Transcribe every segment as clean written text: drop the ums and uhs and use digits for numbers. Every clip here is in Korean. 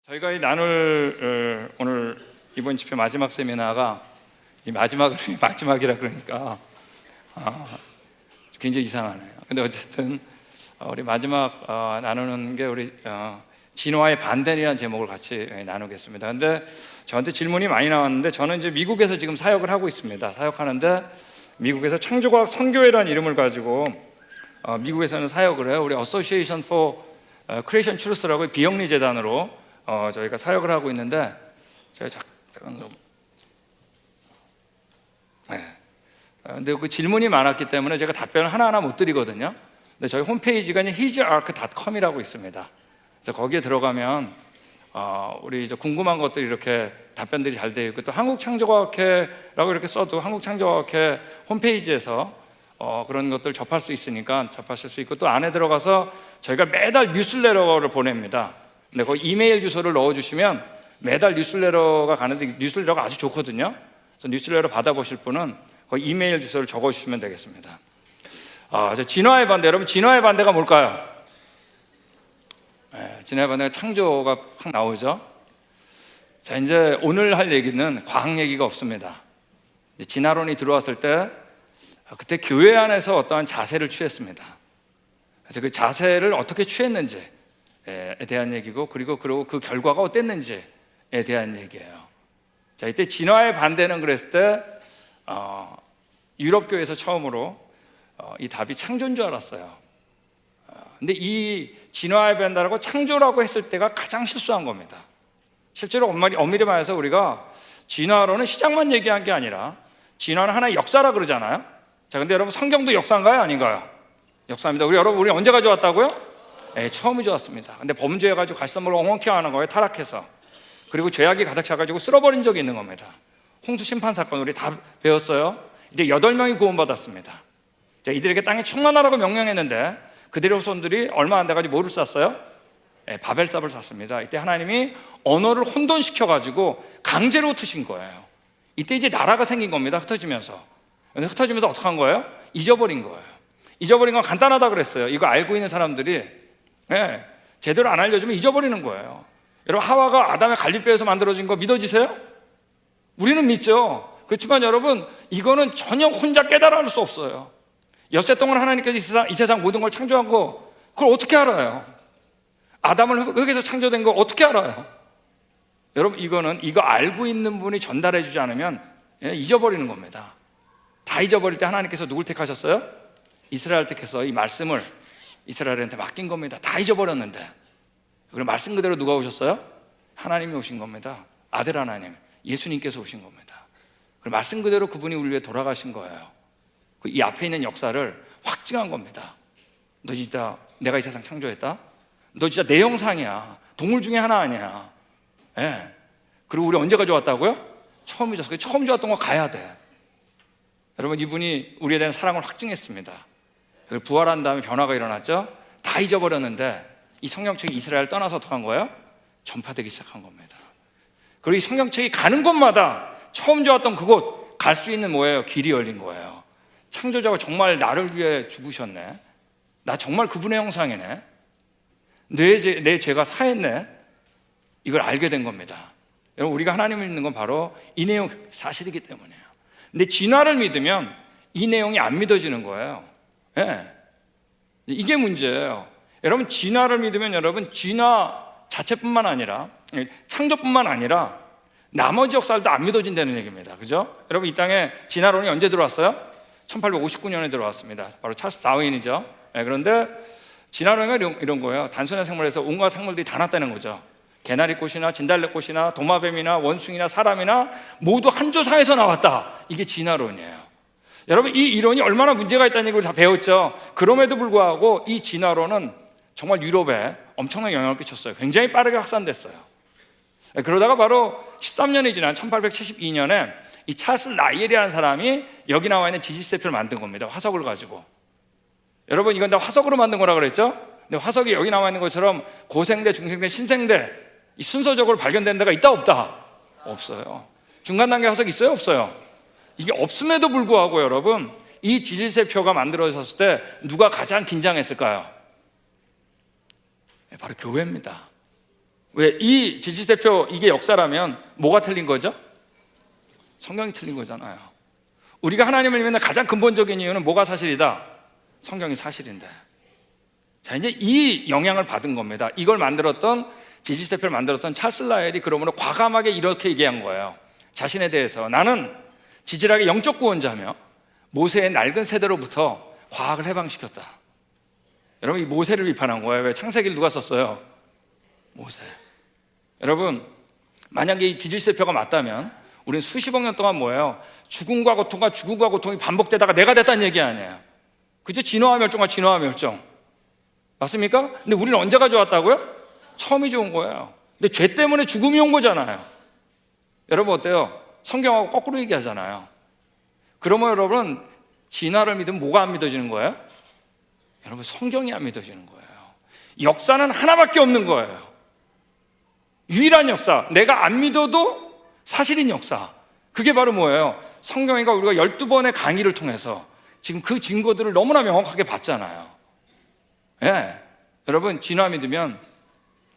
저희가 이 나눌 오늘 이번 집회 마지막 세미나가 이 마지막이라 그러니까 굉장히 이상하네요. 근데 어쨌든 우리 마지막 나누는 게 우리 진화의 반대라는 제목을 같이 나누겠습니다. 근데 저한테 질문이 많이 나왔는데 저는 이제 미국에서 지금 사역을 하고 있습니다. 사역하는데 미국에서 창조과학 선교회라는 이름을 가지고 미국에서는 사역을 해요. 우리 Association for Creation Truth라고 비영리 재단으로 저희가 사역을 하고 있는데 제가 잠깐 좀 근데 그 질문이 많았기 때문에 제가 답변을 하나하나 못 드리거든요. 근데 저희 홈페이지가 hisark.com이라고 있습니다. 그래서 거기에 들어가면 우리 이제 궁금한 것들이 이렇게 답변들이 잘 되어 있고 또 한국창조과학회라고 이렇게 써도 한국창조과학회 홈페이지에서 그런 것들 접할 수 있으니까 접하실 수 있고 또 안에 들어가서 저희가 매달 뉴스레터를 보냅니다. 근데 거기 이메일 주소를 넣어주시면 매달 뉴스레터가 가는데 뉴스레터가 아주 좋거든요. 그래서 뉴스레터 받아보실 분은 거기 이메일 주소를 적어주시면 되겠습니다. 진화의 반대, 여러분 진화의 반대가 뭘까요? 진화의 반대가 창조가 확 나오죠. 자, 이제 오늘 할 얘기는 과학 얘기가 없습니다. 진화론이 들어왔을 때 그때 교회 안에서 어떠한 자세를 취했습니다. 그래서 그 자세를 어떻게 취했는지에 대한 얘기고 그리고 그 결과가 어땠는지에 대한 얘기예요. 자, 이때 진화의 반대는 그랬을 때 유럽 교회에서 처음으로 이 답이 창조인 줄 알았어요. 근데 이 진화의 반대라고 창조라고 했을 때가 가장 실수한 겁니다. 실제로 엄밀히 말해서 우리가 진화론은 시작만 얘기한 게 아니라 진화는 하나의 역사라 그러잖아요. 자, 근데 여러분 성경도 역사인가요? 아닌가요? 역사입니다. 우리 언제 가져왔다고요? 처음이 좋았습니다. 근데 범죄해가지고 가시덤불을 엉엉키 하는 거예요. 타락해서. 그리고 죄악이 가득 차가지고 쓸어버린 적이 있는 겁니다. 홍수 심판 사건 우리 다 배웠어요. 이제 8명이 구원받았습니다. 자, 이들에게 땅에 충만하라고 명령했는데 그들의 후손들이 얼마 안 돼가지고 뭐를 쌌어요? 바벨탑을 쌌습니다. 이때 하나님이 언어를 혼돈시켜가지고 강제로 흩으신 거예요. 이때 이제 나라가 생긴 겁니다. 흩어지면서. 근데 흩어지면서 어떻게 한 거예요? 잊어버린 거예요. 잊어버린 건 간단하다 그랬어요. 이거 알고 있는 사람들이 제대로 안 알려주면 잊어버리는 거예요. 여러분 하와가 아담의 갈빗뼈에서 만들어진 거 믿어지세요? 우리는 믿죠. 그렇지만 여러분 이거는 전혀 혼자 깨달을 수 없어요. 엿새 동안 하나님께서 이 세상 모든 걸 창조한 거 그걸 어떻게 알아요? 아담을 흙에서 창조된 거 어떻게 알아요? 여러분 이거 알고 있는 분이 전달해 주지 않으면 잊어버리는 겁니다. 다 잊어버릴 때 하나님께서 누굴 택하셨어요? 이스라엘 택해서 이 말씀을 이스라엘한테 맡긴 겁니다. 다 잊어버렸는데 그럼 말씀 그대로 누가 오셨어요? 하나님이 오신 겁니다. 아들 하나님 예수님께서 오신 겁니다. 그럼 말씀 그대로 그분이 우리 위해 돌아가신 거예요. 이 앞에 있는 역사를 확증한 겁니다. 너 진짜 내가 이 세상 창조했다? 너 진짜 내 형상이야. 동물 중에 하나 아니야. 그리고 우리 언제 가져왔다고요? 처음 잊었어요. 처음 좋았던 거 가야 돼. 여러분 이분이 우리에 대한 사랑을 확증했습니다. 그리고 부활한 다음에 변화가 일어났죠. 다 잊어버렸는데 이 성경책이 이스라엘을 떠나서 어떻게 한 거예요? 전파되기 시작한 겁니다. 그리고 이 성경책이 가는 곳마다 처음 좋았던 그곳 갈 수 있는 뭐예요? 길이 열린 거예요. 창조자가 정말 나를 위해 죽으셨네. 나 정말 그분의 형상이네. 내 죄가 사했네. 이걸 알게 된 겁니다. 여러분 우리가 하나님을 믿는 건 바로 이 내용 사실이기 때문이에요. 근데 진화를 믿으면 이 내용이 안 믿어지는 거예요. 이게 문제예요. 여러분 진화를 믿으면 여러분 진화 자체뿐만 아니라 창조뿐만 아니라 나머지 역사들도 안 믿어진다는 얘기입니다. 그죠? 여러분 이 땅에 진화론이 언제 들어왔어요? 1859년에 들어왔습니다. 바로 찰스 다윈이죠. 그런데 진화론이 이런 거예요. 단순한 생물에서 온갖 생물들이 다 났다는 거죠. 개나리꽃이나 진달래꽃이나 도마뱀이나 원숭이나 사람이나 모두 한 조상에서 나왔다. 이게 진화론이에요. 여러분 이 이론이 얼마나 문제가 있다는 얘기를 다 배웠죠. 그럼에도 불구하고 이 진화론은 정말 유럽에 엄청난 영향을 끼쳤어요. 굉장히 빠르게 확산됐어요. 그러다가 바로 13년이 지난 1872년에 이 찰스 라이엘이라는 사람이 여기 나와 있는 지질세표를 만든 겁니다. 화석을 가지고. 여러분 이건 다 화석으로 만든 거라 그랬죠? 근데 화석이 여기 나와 있는 것처럼 고생대, 중생대, 신생대 이 순서적으로 발견된 데가 있다 없다? 없어요. 중간 단계 화석이 있어요 없어요? 이게 없음에도 불구하고 여러분 이 지질세표가 만들어졌을 때 누가 가장 긴장했을까요? 바로 교회입니다. 왜 이 지지세표 이게 역사라면 뭐가 틀린 거죠? 성경이 틀린 거잖아요. 우리가 하나님을 믿는 가장 근본적인 이유는 뭐가 사실이다? 성경이 사실인데. 자, 이제 이 영향을 받은 겁니다. 이걸 만들었던 지지세표를 만들었던 찰스 라헬이 그러므로 과감하게 이렇게 얘기한 거예요. 자신에 대해서 나는 지질학의 영적 구원자며 모세의 낡은 세대로부터 과학을 해방시켰다. 여러분, 이 모세를 비판한 거예요. 왜? 창세기를 누가 썼어요? 모세. 여러분, 만약에 이 지질세표가 맞다면 우리는 수십억 년 동안 뭐예요? 죽음과 고통이 반복되다가 내가 됐다는 얘기 아니에요. 그죠? 진화와 멸종과 진화와 멸종. 맞습니까? 근데 우리는 언제 가져왔다고요? 처음이 좋은 거예요. 근데 죄 때문에 죽음이 온 거잖아요. 여러분 어때요? 성경하고 거꾸로 얘기하잖아요. 그러면 여러분, 진화를 믿으면 뭐가 안 믿어지는 거예요? 여러분, 성경이 안 믿어지는 거예요. 역사는 하나밖에 없는 거예요. 유일한 역사, 내가 안 믿어도 사실인 역사. 그게 바로 뭐예요? 성경이가 우리가 12번의 강의를 통해서 지금 그 증거들을 너무나 명확하게 봤잖아요. 예. 여러분, 진화 믿으면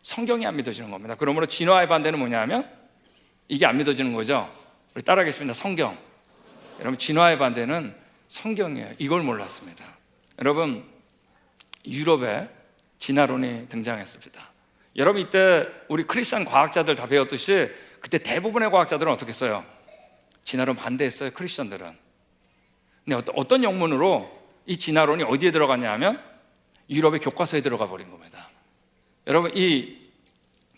성경이 안 믿어지는 겁니다. 그러므로 진화의 반대는 뭐냐면 이게 안 믿어지는 거죠. 우리 따라하겠습니다. 성경. 여러분, 진화의 반대는 성경이에요. 이걸 몰랐습니다. 여러분, 유럽에 진화론이 등장했습니다. 여러분, 이때 우리 크리스천 과학자들 다 배웠듯이 그때 대부분의 과학자들은 어떻게 했어요? 진화론 반대했어요. 크리스천들은. 근데 어떤 영문으로 이 진화론이 어디에 들어갔냐 하면 유럽의 교과서에 들어가 버린 겁니다. 여러분, 이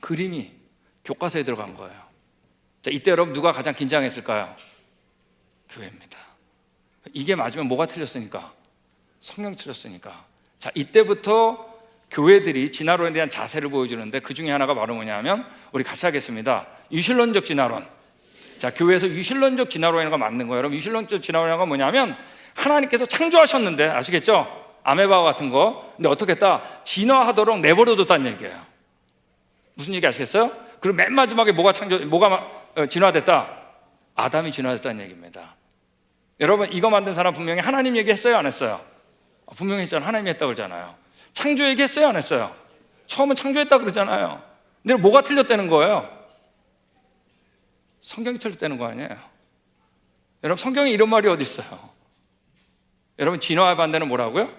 그림이 교과서에 들어간 거예요. 자, 이때 여러분 누가 가장 긴장했을까요? 교회입니다. 이게 맞으면 뭐가 틀렸으니까? 성경이 틀렸으니까. 자, 이때부터 교회들이 진화론에 대한 자세를 보여주는데 그 중에 하나가 바로 뭐냐면 우리 같이 하겠습니다. 유실론적 진화론. 자, 교회에서 유실론적 진화론이라는 거 맞는 거예요. 여러분, 유실론적 진화론이라는 건 뭐냐면 하나님께서 창조하셨는데, 아시겠죠? 아메바와 같은 거. 근데 어떻게 했다? 진화하도록 내버려뒀다는 얘기예요. 무슨 얘기 아시겠어요? 그리고 맨 마지막에 뭐가 진화됐다? 아담이 진화됐다는 얘기입니다. 여러분, 이거 만든 사람 분명히 하나님 얘기했어요, 안 했어요? 분명히 했잖아요. 하나님이 했다고 그러잖아요. 창조 얘기했어요, 안 했어요? 처음은 창조했다 그러잖아요. 근데 뭐가 틀렸다는 거예요? 성경이 틀렸다는 거 아니에요? 여러분, 성경에 이런 말이 어디 있어요? 여러분, 진화의 반대는 뭐라고요?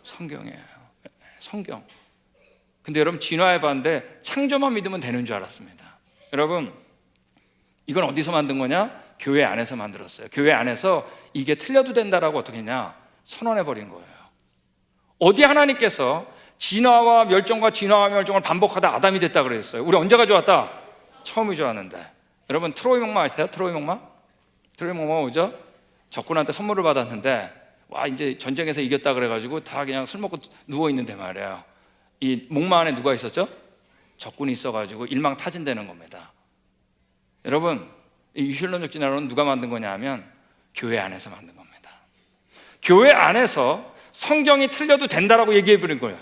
성경이에요. 성경. 근데 여러분, 진화의 반대 창조만 믿으면 되는 줄 알았습니다. 여러분, 이건 어디서 만든 거냐? 교회 안에서 만들었어요. 교회 안에서 이게 틀려도 된다라고 어떻게 했냐? 선언해 버린 거예요. 어디 하나님께서 진화와 멸종을 반복하다 아담이 됐다 그랬어요? 우리 언제 가져왔다? 처음이 좋았는데. 여러분, 트로이 목마 아세요? 트로이 목마 뭐죠? 적군한테 선물을 받았는데 와, 이제 전쟁에서 이겼다 그래가지고 다 그냥 술 먹고 누워 있는데 말이에요. 이 목마 안에 누가 있었죠? 적군이 있어가지고 일망타진되는 겁니다. 여러분, 이 유실론적 진화론은 누가 만든 거냐 하면 교회 안에서 만든 겁니다. 교회 안에서 성경이 틀려도 된다라고 얘기해 버린 거예요.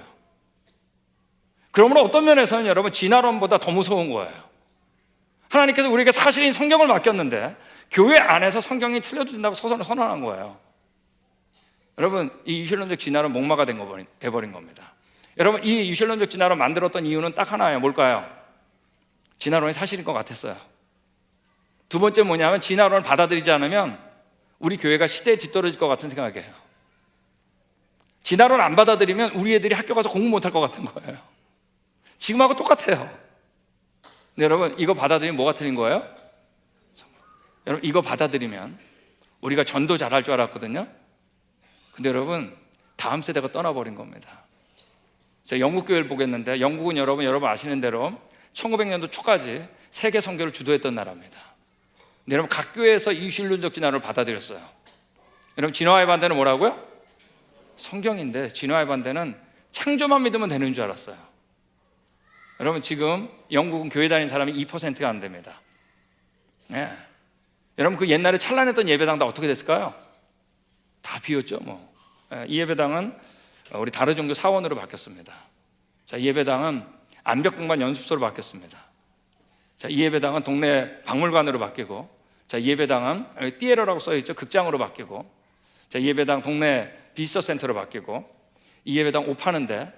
그러므로 어떤 면에서는 여러분, 진화론보다 더 무서운 거예요. 하나님께서 우리에게 사실인 성경을 맡겼는데 교회 안에서 성경이 틀려도 된다고 선언한 거예요. 여러분, 이 유실론적 진화론 목마가 돼버린 겁니다. 여러분, 이 유실론적 진화론 만들었던 이유는 딱 하나예요. 뭘까요? 진화론이 사실인 것 같았어요. 두 번째 뭐냐면 진화론을 받아들이지 않으면 우리 교회가 시대에 뒤떨어질 것 같은 생각이에요. 진화론 안 받아들이면 우리 애들이 학교 가서 공부 못할 것 같은 거예요. 지금하고 똑같아요. 근데 여러분, 이거 받아들이면 뭐가 틀린 거예요? 여러분, 이거 받아들이면 우리가 전도 잘할 줄 알았거든요. 근데 여러분, 다음 세대가 떠나버린 겁니다. 제가 영국 교회를 보겠는데, 영국은 여러분 아시는 대로 1900년도 초까지 세계 선교를 주도했던 나라입니다. 근데 여러분, 각 교회에서 이 유실론적 진화를 받아들였어요. 여러분, 진화의 반대는 뭐라고요? 성경인데 진화의 반대는 창조만 믿으면 되는 줄 알았어요. 여러분, 지금 영국은 교회 다니는 사람이 2%가 안 됩니다. 예. 여러분, 그 옛날에 찬란했던 예배당 다 어떻게 됐을까요? 다 비었죠, 뭐. 예, 이 예배당은 우리 다른 종교 사원으로 바뀌었습니다. 자, 이 예배당은 암벽공반 연습소로 바뀌었습니다. 자, 이 예배당은 동네 박물관으로 바뀌고, 자, 이 예배당은 여기 띠에러라고 써있죠, 극장으로 바뀌고, 자, 이 예배당 동네 비서 센터로 바뀌고, 이 예배당 옷 파는데,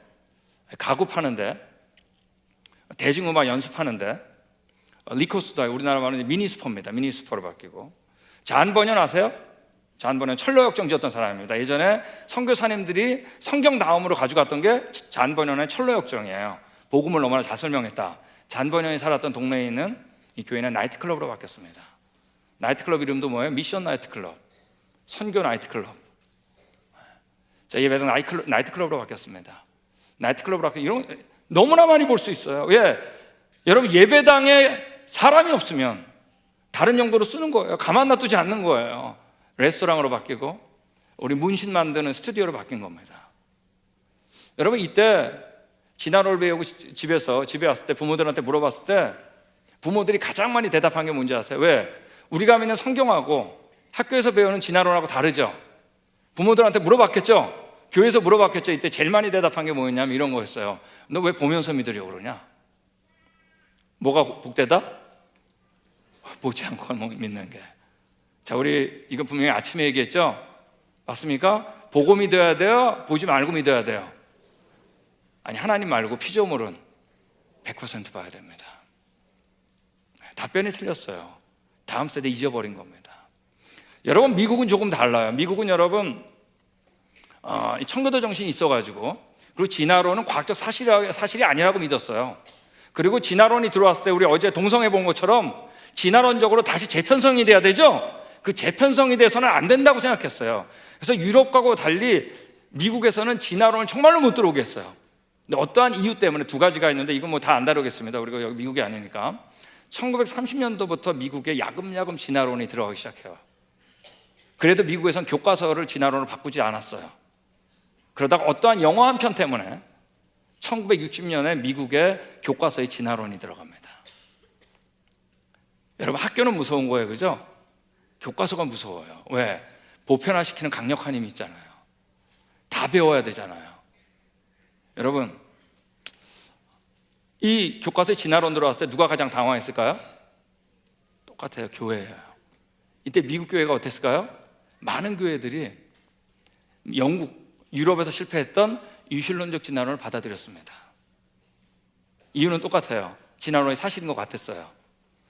가구 파는데, 대중음악 연습하는데 리코스도 우리나라 말은 미니스퍼입니다. 미니스퍼로 바뀌고. 잔 버년 아세요? 잔 버년 철로역정 지었던 사람입니다. 예전에 선교사님들이 성경 다음으로 가져갔던 게 잔 버년의 철로역정이에요. 복음을 너무나 잘 설명했다. 잔 버년이 살았던 동네에 있는 이 교회는 나이트클럽으로 바뀌었습니다. 나이트클럽 이름도 뭐예요? 미션 나이트클럽, 선교 나이트클럽. 자, 예배당 나이트클럽으로 바뀌었습니다. 나이트클럽으로 바뀌었. 이런 거 너무나 많이 볼 수 있어요. 왜? 여러분, 예배당에 사람이 없으면 다른 용도로 쓰는 거예요. 가만 놔두지 않는 거예요. 레스토랑으로 바뀌고 우리 문신 만드는 스튜디오로 바뀐 겁니다. 여러분, 이때 진화론을 배우고 집에 왔을 때 부모들한테 물어봤을 때 부모들이 가장 많이 대답한 게 뭔지 아세요? 왜? 우리가 믿는 성경하고 학교에서 배우는 진화론하고 다르죠. 부모들한테 물어봤겠죠. 교회에서 물어봤겠죠. 이때 제일 많이 대답한 게 뭐였냐면 이런 거였어요. 너 왜 보면서 믿으려고 그러냐? 뭐가 복되다? 보지 않고 믿는 게. 자, 우리 이거 분명히 아침에 얘기했죠? 맞습니까? 보고 믿어야 돼요? 보지 말고 믿어야 돼요? 아니, 하나님 말고 피조물은 100% 봐야 됩니다. 답변이 틀렸어요. 다음 세대 잊어버린 겁니다. 여러분, 미국은 조금 달라요. 미국은 여러분 청교도 정신이 있어가지고, 그리고 진화론은 과학적 사실이 아니라고 믿었어요. 그리고 진화론이 들어왔을 때 우리 어제 동성애 본 것처럼 진화론적으로 다시 재편성이 돼야 되죠. 그 재편성이 돼서는 안 된다고 생각했어요. 그래서 유럽하고 달리 미국에서는 진화론을 정말로 못 들어오게 했어요. 근데 어떠한 이유 때문에 두 가지가 있는데 이건 뭐 다 안 다루겠습니다. 우리가 여기 미국이 아니니까. 1930년도부터 미국에 야금야금 진화론이 들어가기 시작해요. 그래도 미국에선 교과서를 진화론으로 바꾸지 않았어요. 그러다가 어떠한 영화 한 편 때문에 1960년에 미국의 교과서에 진화론이 들어갑니다. 여러분, 학교는 무서운 거예요, 그죠? 교과서가 무서워요. 왜? 보편화시키는 강력한 힘이 있잖아요. 다 배워야 되잖아요. 여러분, 이 교과서에 진화론 들어왔을 때 누가 가장 당황했을까요? 똑같아요. 교회예요. 이때 미국 교회가 어땠을까요? 많은 교회들이 영국, 유럽에서 실패했던 유실론적 진화론을 받아들였습니다. 이유는 똑같아요. 진화론이 사실인 것 같았어요.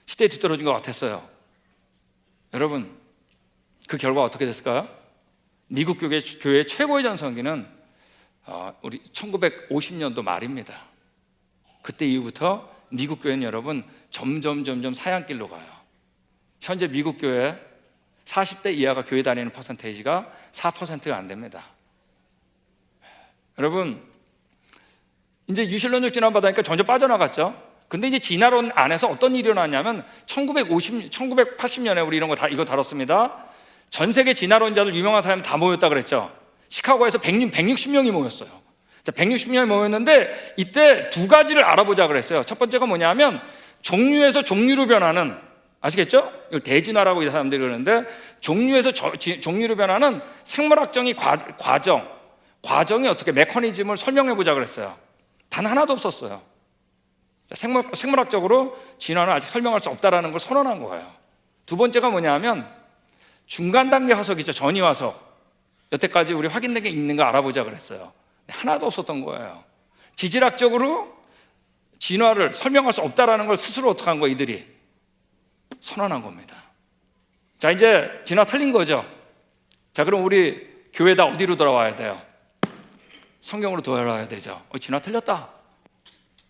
시대에 뒤떨어진 것 같았어요. 여러분, 그 결과 어떻게 됐을까요? 미국 교회 최고의 전성기는 우리 1950년도 말입니다. 그때 이후부터 미국 교회는 여러분 점점 사양길로 가요. 현재 미국 교회 40대 이하가 교회 다니는 퍼센테이지가 4%가 안 됩니다. 여러분, 이제 유실론적 진화 받으니까 점점 빠져나갔죠. 근데 이제 진화론 안에서 어떤 일이 일어났냐면 1980년에 우리 이거 다뤘습니다. 전 세계 진화론자들 유명한 사람이 다 모였다 그랬죠. 시카고에서 160명이 모였어요. 자, 160명이 모였는데 이때 두 가지를 알아보자 그랬어요. 첫 번째가 뭐냐면 종류에서 종류로 변하는, 아시겠죠? 이걸 대진화라고 이 사람들이 그러는데, 종류에서 종류로 변하는 생물학적인 과정이 어떻게 메커니즘을 설명해 보자 그랬어요. 단 하나도 없었어요. 생물학적으로 진화는 아직 설명할 수 없다는 걸 선언한 거예요. 두 번째가 뭐냐면 중간 단계 화석이죠. 전이 화석. 여태까지 우리 확인된 게 있는가 알아보자 그랬어요. 하나도 없었던 거예요. 지질학적으로 진화를 설명할 수 없다는 걸 스스로 어떻게 한 거예요? 이들이 선언한 겁니다. 자, 이제 진화 틀린 거죠. 자, 그럼 우리 교회 다 어디로 돌아와야 돼요? 성경으로 돌아와야 되죠. 진화 틀렸다.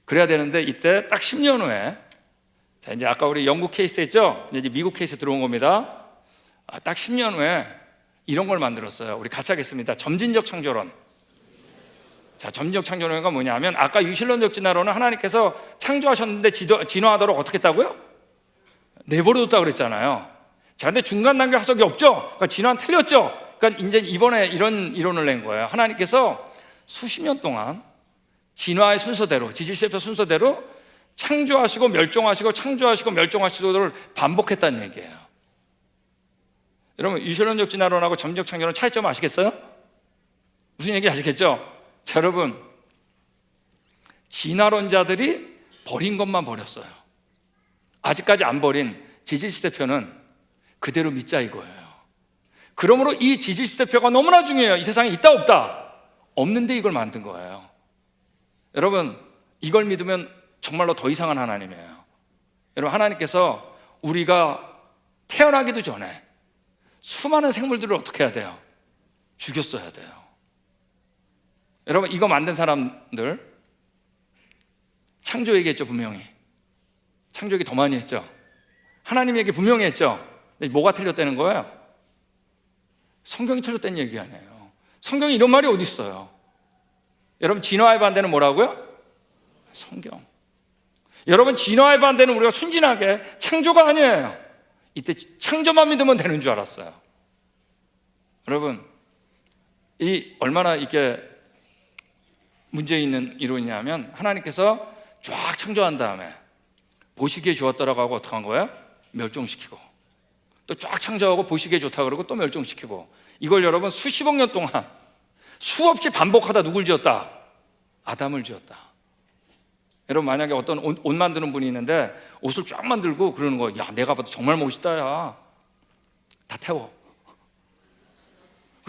그래야 되는데 이때 딱 10년 후에, 자, 이제 아까 우리 영국 케이스 했죠? 이제 미국 케이스 들어온 겁니다. 딱 10년 후에 이런 걸 만들었어요. 우리 같이 하겠습니다. 점진적 창조론. 자, 점진적 창조론이 뭐냐면 아까 유실론적 진화론은 하나님께서 창조하셨는데 진화하도록 어떻게 했다고요? 내버려뒀다고 그랬잖아요. 자, 근데 중간 단계 화석이 없죠? 그러니까 진화는 틀렸죠? 그러니까 이제 이번에 이런 이론을 낸 거예요. 하나님께서 수십 년 동안 진화의 순서대로, 지질세포 순서대로 창조하시고 멸종하시고 창조하시고 멸종하시도를 반복했다는 얘기예요. 여러분, 유실론적 진화론하고 점진적 창조론 차이점 아시겠어요? 무슨 얘기 아시겠죠? 자, 여러분, 진화론자들이 버린 것만 버렸어요. 아직까지 안 버린 지질시대표는 그대로 믿자 이거예요. 그러므로 이 지질시대표가 너무나 중요해요. 이 세상에 있다 없다? 없는데 이걸 만든 거예요. 여러분, 이걸 믿으면 정말로 더 이상한 하나님이에요. 여러분, 하나님께서 우리가 태어나기도 전에 수많은 생물들을 어떻게 해야 돼요? 죽였어야 돼요. 여러분, 이거 만든 사람들 창조 얘기했죠. 분명히 창조 얘기 더 많이 했죠. 하나님 얘기 분명히 했죠. 근데 뭐가 틀렸다는 거예요? 성경이 틀렸다는 얘기 아니에요. 성경에 이런 말이 어디 있어요? 여러분, 진화의 반대는 뭐라고요? 성경. 여러분, 진화의 반대는 우리가 순진하게 창조가 아니에요. 이때 창조만 믿으면 되는 줄 알았어요. 여러분, 이 얼마나 이게 문제 있는 이론이냐면, 하나님께서 쫙 창조한 다음에 보시기에 좋았더라고 하고 어떻게 한 거예요? 멸종시키고, 또 쫙 창조하고 보시기에 좋다 그러고 또 멸종시키고, 이걸 여러분 수십억 년 동안 수없이 반복하다 누굴 지었다? 아담을 지었다. 여러분, 만약에 어떤 옷 만드는 분이 있는데 옷을 쫙 만들고 그러는 거예요. 야, 내가 봐도 정말 멋있다. 야, 다 태워.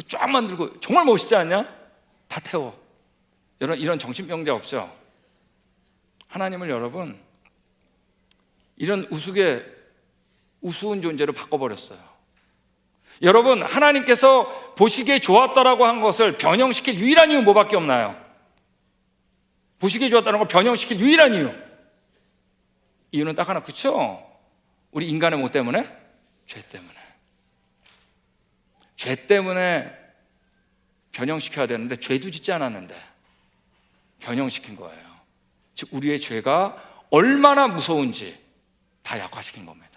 쫙 만들고 정말 멋있지 않냐? 다 태워. 여러분, 이런 정신병자 없죠? 하나님을 여러분 이런 우스운 존재로 바꿔버렸어요. 여러분, 하나님께서 보시기에 좋았다라고 한 것을 변형시킬 유일한 이유 뭐밖에 없나요? 보시기에 좋았다는 걸 변형시킬 유일한 이유는 딱 하나, 그쵸? 우리 인간의 뭐 때문에? 죄 때문에. 죄 때문에 변형시켜야 되는데 죄도 짓지 않았는데 변형시킨 거예요. 즉, 우리의 죄가 얼마나 무서운지 다 약화시킨 겁니다.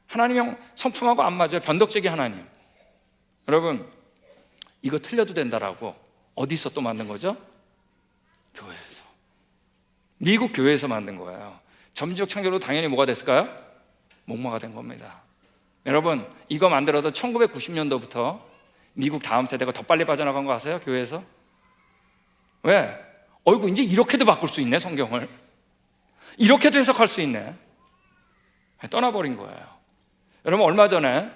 하나님형 성품하고 안 맞아요. 변덕쟁이 하나님. 여러분, 이거 틀려도 된다라고 어디서 또 만든 거죠? 교회에서. 미국 교회에서 만든 거예요. 점지적 창조로 당연히 뭐가 됐을까요? 목마가 된 겁니다. 여러분, 이거 만들어도 1990년도부터 미국 다음 세대가 더 빨리 빠져나간 거 아세요? 교회에서? 왜? 어이구, 이제 이렇게도 바꿀 수 있네, 성경을. 이렇게도 해석할 수 있네. 떠나버린 거예요. 여러분, 얼마 전에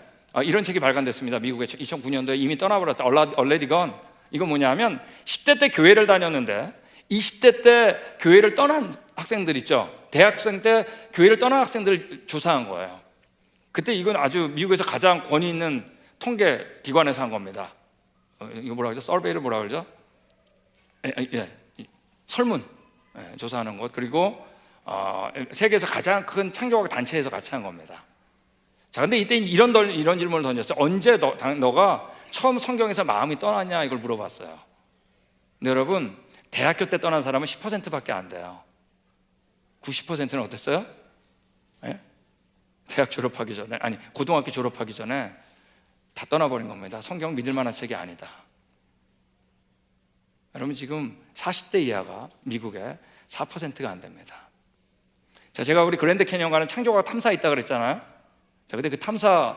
이런 책이 발간됐습니다. 미국에 2009년도에 이미 떠나버렸다. Already gone. 이거 뭐냐면 10대 때 교회를 다녔는데 20대 때 교회를 떠난 학생들 있죠. 대학생 때 교회를 떠난 학생들을 조사한 거예요. 그때 이건 아주 미국에서 가장 권위 있는 통계 기관에서 한 겁니다. 이거 뭐라 그러죠? 서베이를 뭐라 그러죠? 설문 조사하는 것. 그리고 세계에서 가장 큰 창조학 단체에서 같이 한 겁니다. 자, 근데 이때 이런 질문을 던졌어요. 언제 너가 처음 성경에서 마음이 떠났냐, 이걸 물어봤어요. 근데 여러분, 대학교 때 떠난 사람은 10%밖에 안 돼요. 90%는 어땠어요? 네? 대학 졸업하기 전에, 아니 고등학교 졸업하기 전에 다 떠나버린 겁니다. 성경 믿을 만한 책이 아니다. 여러분, 지금 40대 이하가 미국에 4%가 안 됩니다. 자, 제가 우리 그랜드 캐니언 가는 창조과학 탐사 있다 그랬잖아요. 자, 근데 그 탐사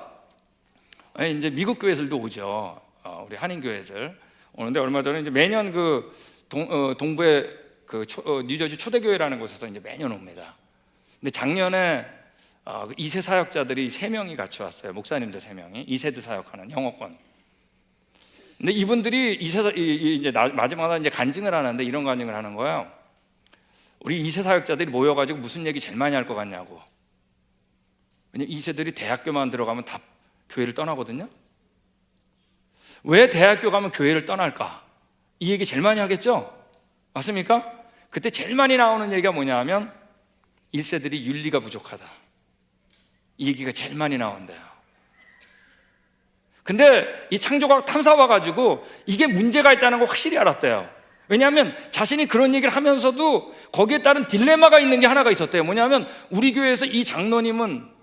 이제 미국 교회들도 오죠. 우리 한인 교회들 오는데, 얼마 전에 이제 매년 그 동부의 그 뉴저지 초대교회라는 곳에서 이제 매년 옵니다. 근데 작년에 2세 사역자들이 3명이 같이 왔어요. 목사님들 3명이 2세들 사역하는 영어권. 근데 이분들이 이제 마지막에 이제 간증을 하는데 이런 간증을 하는 거예요. 우리 2세 사역자들이 모여가지고 무슨 얘기 제일 많이 할 것 같냐고. 왜냐면 2세들이 대학교만 들어가면 다 교회를 떠나거든요. 왜 대학교 가면 교회를 떠날까? 이 얘기 제일 많이 하겠죠? 맞습니까? 그때 제일 많이 나오는 얘기가 뭐냐 하면 1세들이 윤리가 부족하다. 이 얘기가 제일 많이 나온대요. 근데 이 창조과학 탐사 와가지고 이게 문제가 있다는 걸 확실히 알았대요. 왜냐하면 자신이 그런 얘기를 하면서도 거기에 따른 딜레마가 있는 게 하나가 있었대요. 뭐냐면 우리 교회에서 이 장로님은,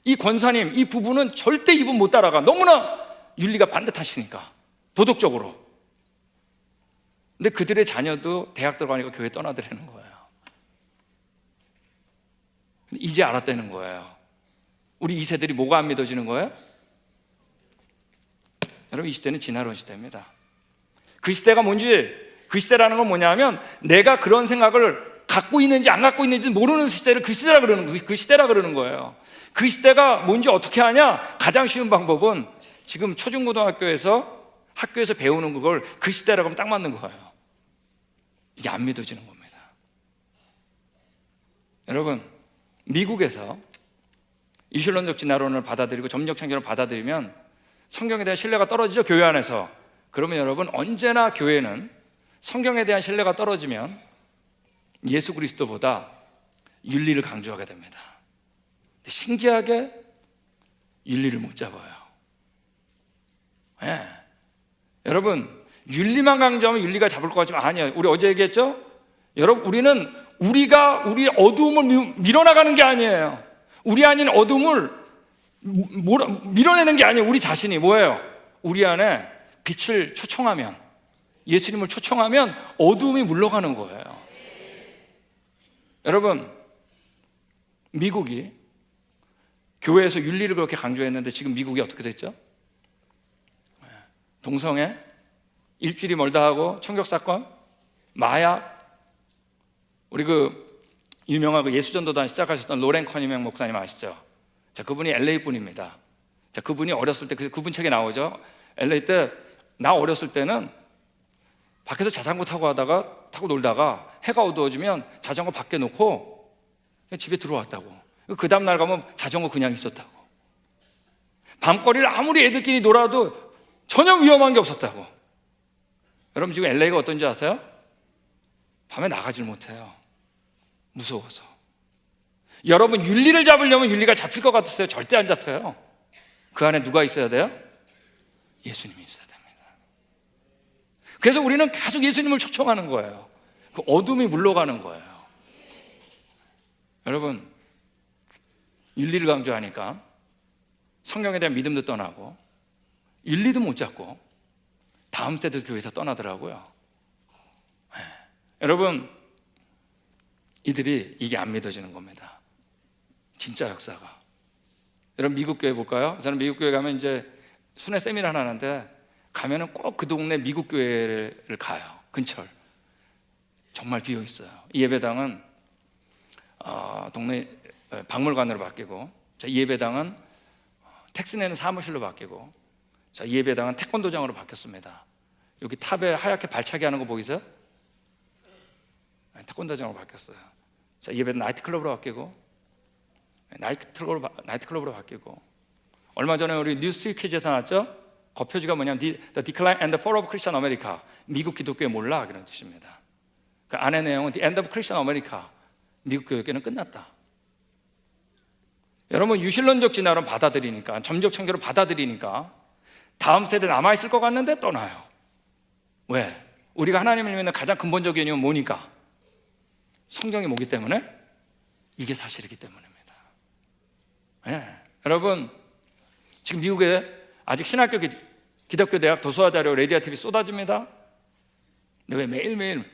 이 권사님, 이 부부는 절대 이분 못 따라가. 너무나 윤리가 반듯하시니까, 도덕적으로. 근데 그들의 자녀도 대학 들어가니까 교회 떠나더라는 거예요. 이제 알았다는 거예요. 우리 2세들이 뭐가 안 믿어지는 거예요? 여러분, 이 시대는 진화론 시대입니다. 그 시대가 뭔지, 그 시대라는 건 뭐냐면 내가 그런 생각을 갖고 있는지 안 갖고 있는지 모르는 시대를 그 시대라 그러는 거예요. 그 시대가 뭔지 어떻게 하냐? 가장 쉬운 방법은 지금 초중고등학교에서 학교에서 배우는 그걸 그 시대라고 하면 딱 맞는 거예요. 이게 안 믿어지는 겁니다. 여러분, 미국에서 이슬람적 진화론을 받아들이고 점적 창조를 받아들이면 성경에 대한 신뢰가 떨어지죠, 교회 안에서. 그러면 여러분, 언제나 교회는 성경에 대한 신뢰가 떨어지면 예수 그리스도보다 윤리를 강조하게 됩니다. 근데 신기하게 윤리를 못 잡아요. 네. 여러분, 윤리만 강조하면 윤리가 잡을 것 같지만 아니에요. 우리 어제 얘기했죠? 여러분, 우리가 우리의 어두움을 밀어나가는 게 아니에요. 우리 아닌 어둠을 밀어내는 게 아니에요. 우리 자신이 뭐예요? 우리 안에 빛을 초청하면, 예수님을 초청하면 어두움이 물러가는 거예요. 여러분, 미국이 교회에서 윤리를 그렇게 강조했는데 지금 미국이 어떻게 됐죠? 동성애, 일주일이 멀다 하고 총격사건, 마약. 우리 유명한 예수전도단 시작하셨던 로렌 커니맹 목사님 아시죠? 자, 그분이 LA 분입니다. 자, 그분이 어렸을 때, 그분 책에 나오죠. LA 때, 나 어렸을 때는 밖에서 자전거 타고 놀다가 해가 어두워지면 자전거 밖에 놓고 집에 들어왔다고. 그 다음날 가면 자전거 그냥 있었다고. 밤거리를 아무리 애들끼리 놀아도 전혀 위험한 게 없었다고. 여러분, 지금 LA가 어떤지 아세요? 밤에 나가질 못해요. 무서워서. 여러분, 윤리를 잡으려면 윤리가 잡힐 것 같으세요? 절대 안 잡혀요. 그 안에 누가 있어야 돼요? 예수님이 있어야 됩니다. 그래서 우리는 계속 예수님을 초청하는 거예요. 그 어둠이 물러가는 거예요. 여러분, 윤리를 강조하니까 성경에 대한 믿음도 떠나고 윤리도 못 잡고 다음 세대 교회에서 떠나더라고요. 네. 여러분, 이들이 이게 안 믿어지는 겁니다. 진짜 역사가. 여러분, 미국 교회 볼까요? 저는 미국 교회 가면 이제 순회 세미나를 하는데 가면은 꼭 그 동네 미국 교회를 가요. 근처를. 정말 비어 있어요. 이 예배당은 동네 박물관으로 바뀌고, 자, 이 예배당은 택시 내는 사무실로 바뀌고, 자, 이 예배당은 태권도장으로 바뀌었습니다. 여기 탑에 하얗게 발차기 하는 거 보이세요? 태권도장으로 바뀌었어요. 자, 이 예배당 나이트클럽으로 바뀌고, 나이트클럽으로 바뀌고, 얼마 전에 우리 뉴스 퀴즈에서 나왔죠? 그 표지가 뭐냐면 The Decline and the Fall of Christian America. 미국 기독교에 몰락, 이런 뜻입니다. 그 안의 내용은 The End of Christian America. 미국 교회는 끝났다. 여러분, 유신론적 진화론 받아들이니까, 점적 창조를 받아들이니까 다음 세대 남아있을 것 같는데 떠나요. 왜? 우리가 하나님을 믿는 가장 근본적인 이유는 뭐니까? 성경이 뭐기 때문에? 이게 사실이기 때문입니다. 네. 여러분, 지금 미국에 아직 신학교 기독교 대학 도서화 자료 레디아 TV 쏟아집니다. 근데 왜 매일매일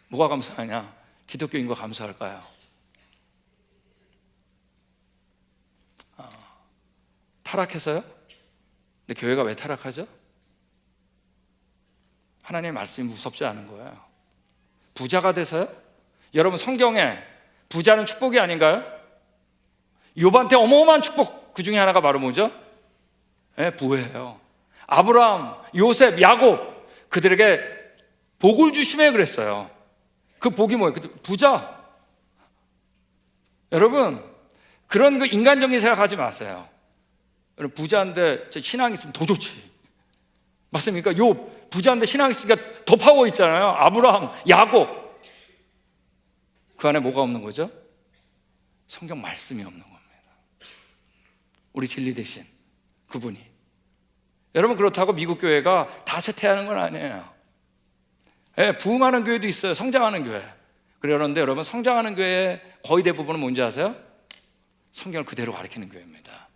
뭐가 감사하냐? 기독교인 거 감사할까요? 타락해서요? 근데 교회가 왜 타락하죠? 하나님의 말씀이 무섭지 않은 거예요. 부자가 돼서요? 여러분, 성경에 부자는 축복이 아닌가요? 욥한테 어마어마한 축복, 그 중에 하나가 바로 뭐죠? 네, 부예요. 아브라함, 요셉, 야곱, 그들에게 복을 주시며 그랬어요. 그 복이 뭐예요? 부자. 여러분, 그런 그 인간적인 생각하지 마세요. 여러분, 부자인데 신앙이 있으면 더 좋지. 맞습니까? 욥 부자인데 신앙이 있으니까 더 파워 있잖아요. 아브라함, 야곱. 그 안에 뭐가 없는 거죠? 성경 말씀이 없는 겁니다. 우리 진리 대신 그분이. 여러분, 그렇다고 미국 교회가 다 쇠퇴하는 건 아니에요. 네, 부흥하는 교회도 있어요. 성장하는 교회. 그런데 여러분, 성장하는 교회의 거의 대부분은 뭔지 아세요? 성경을 그대로 가르치는 교회입니다.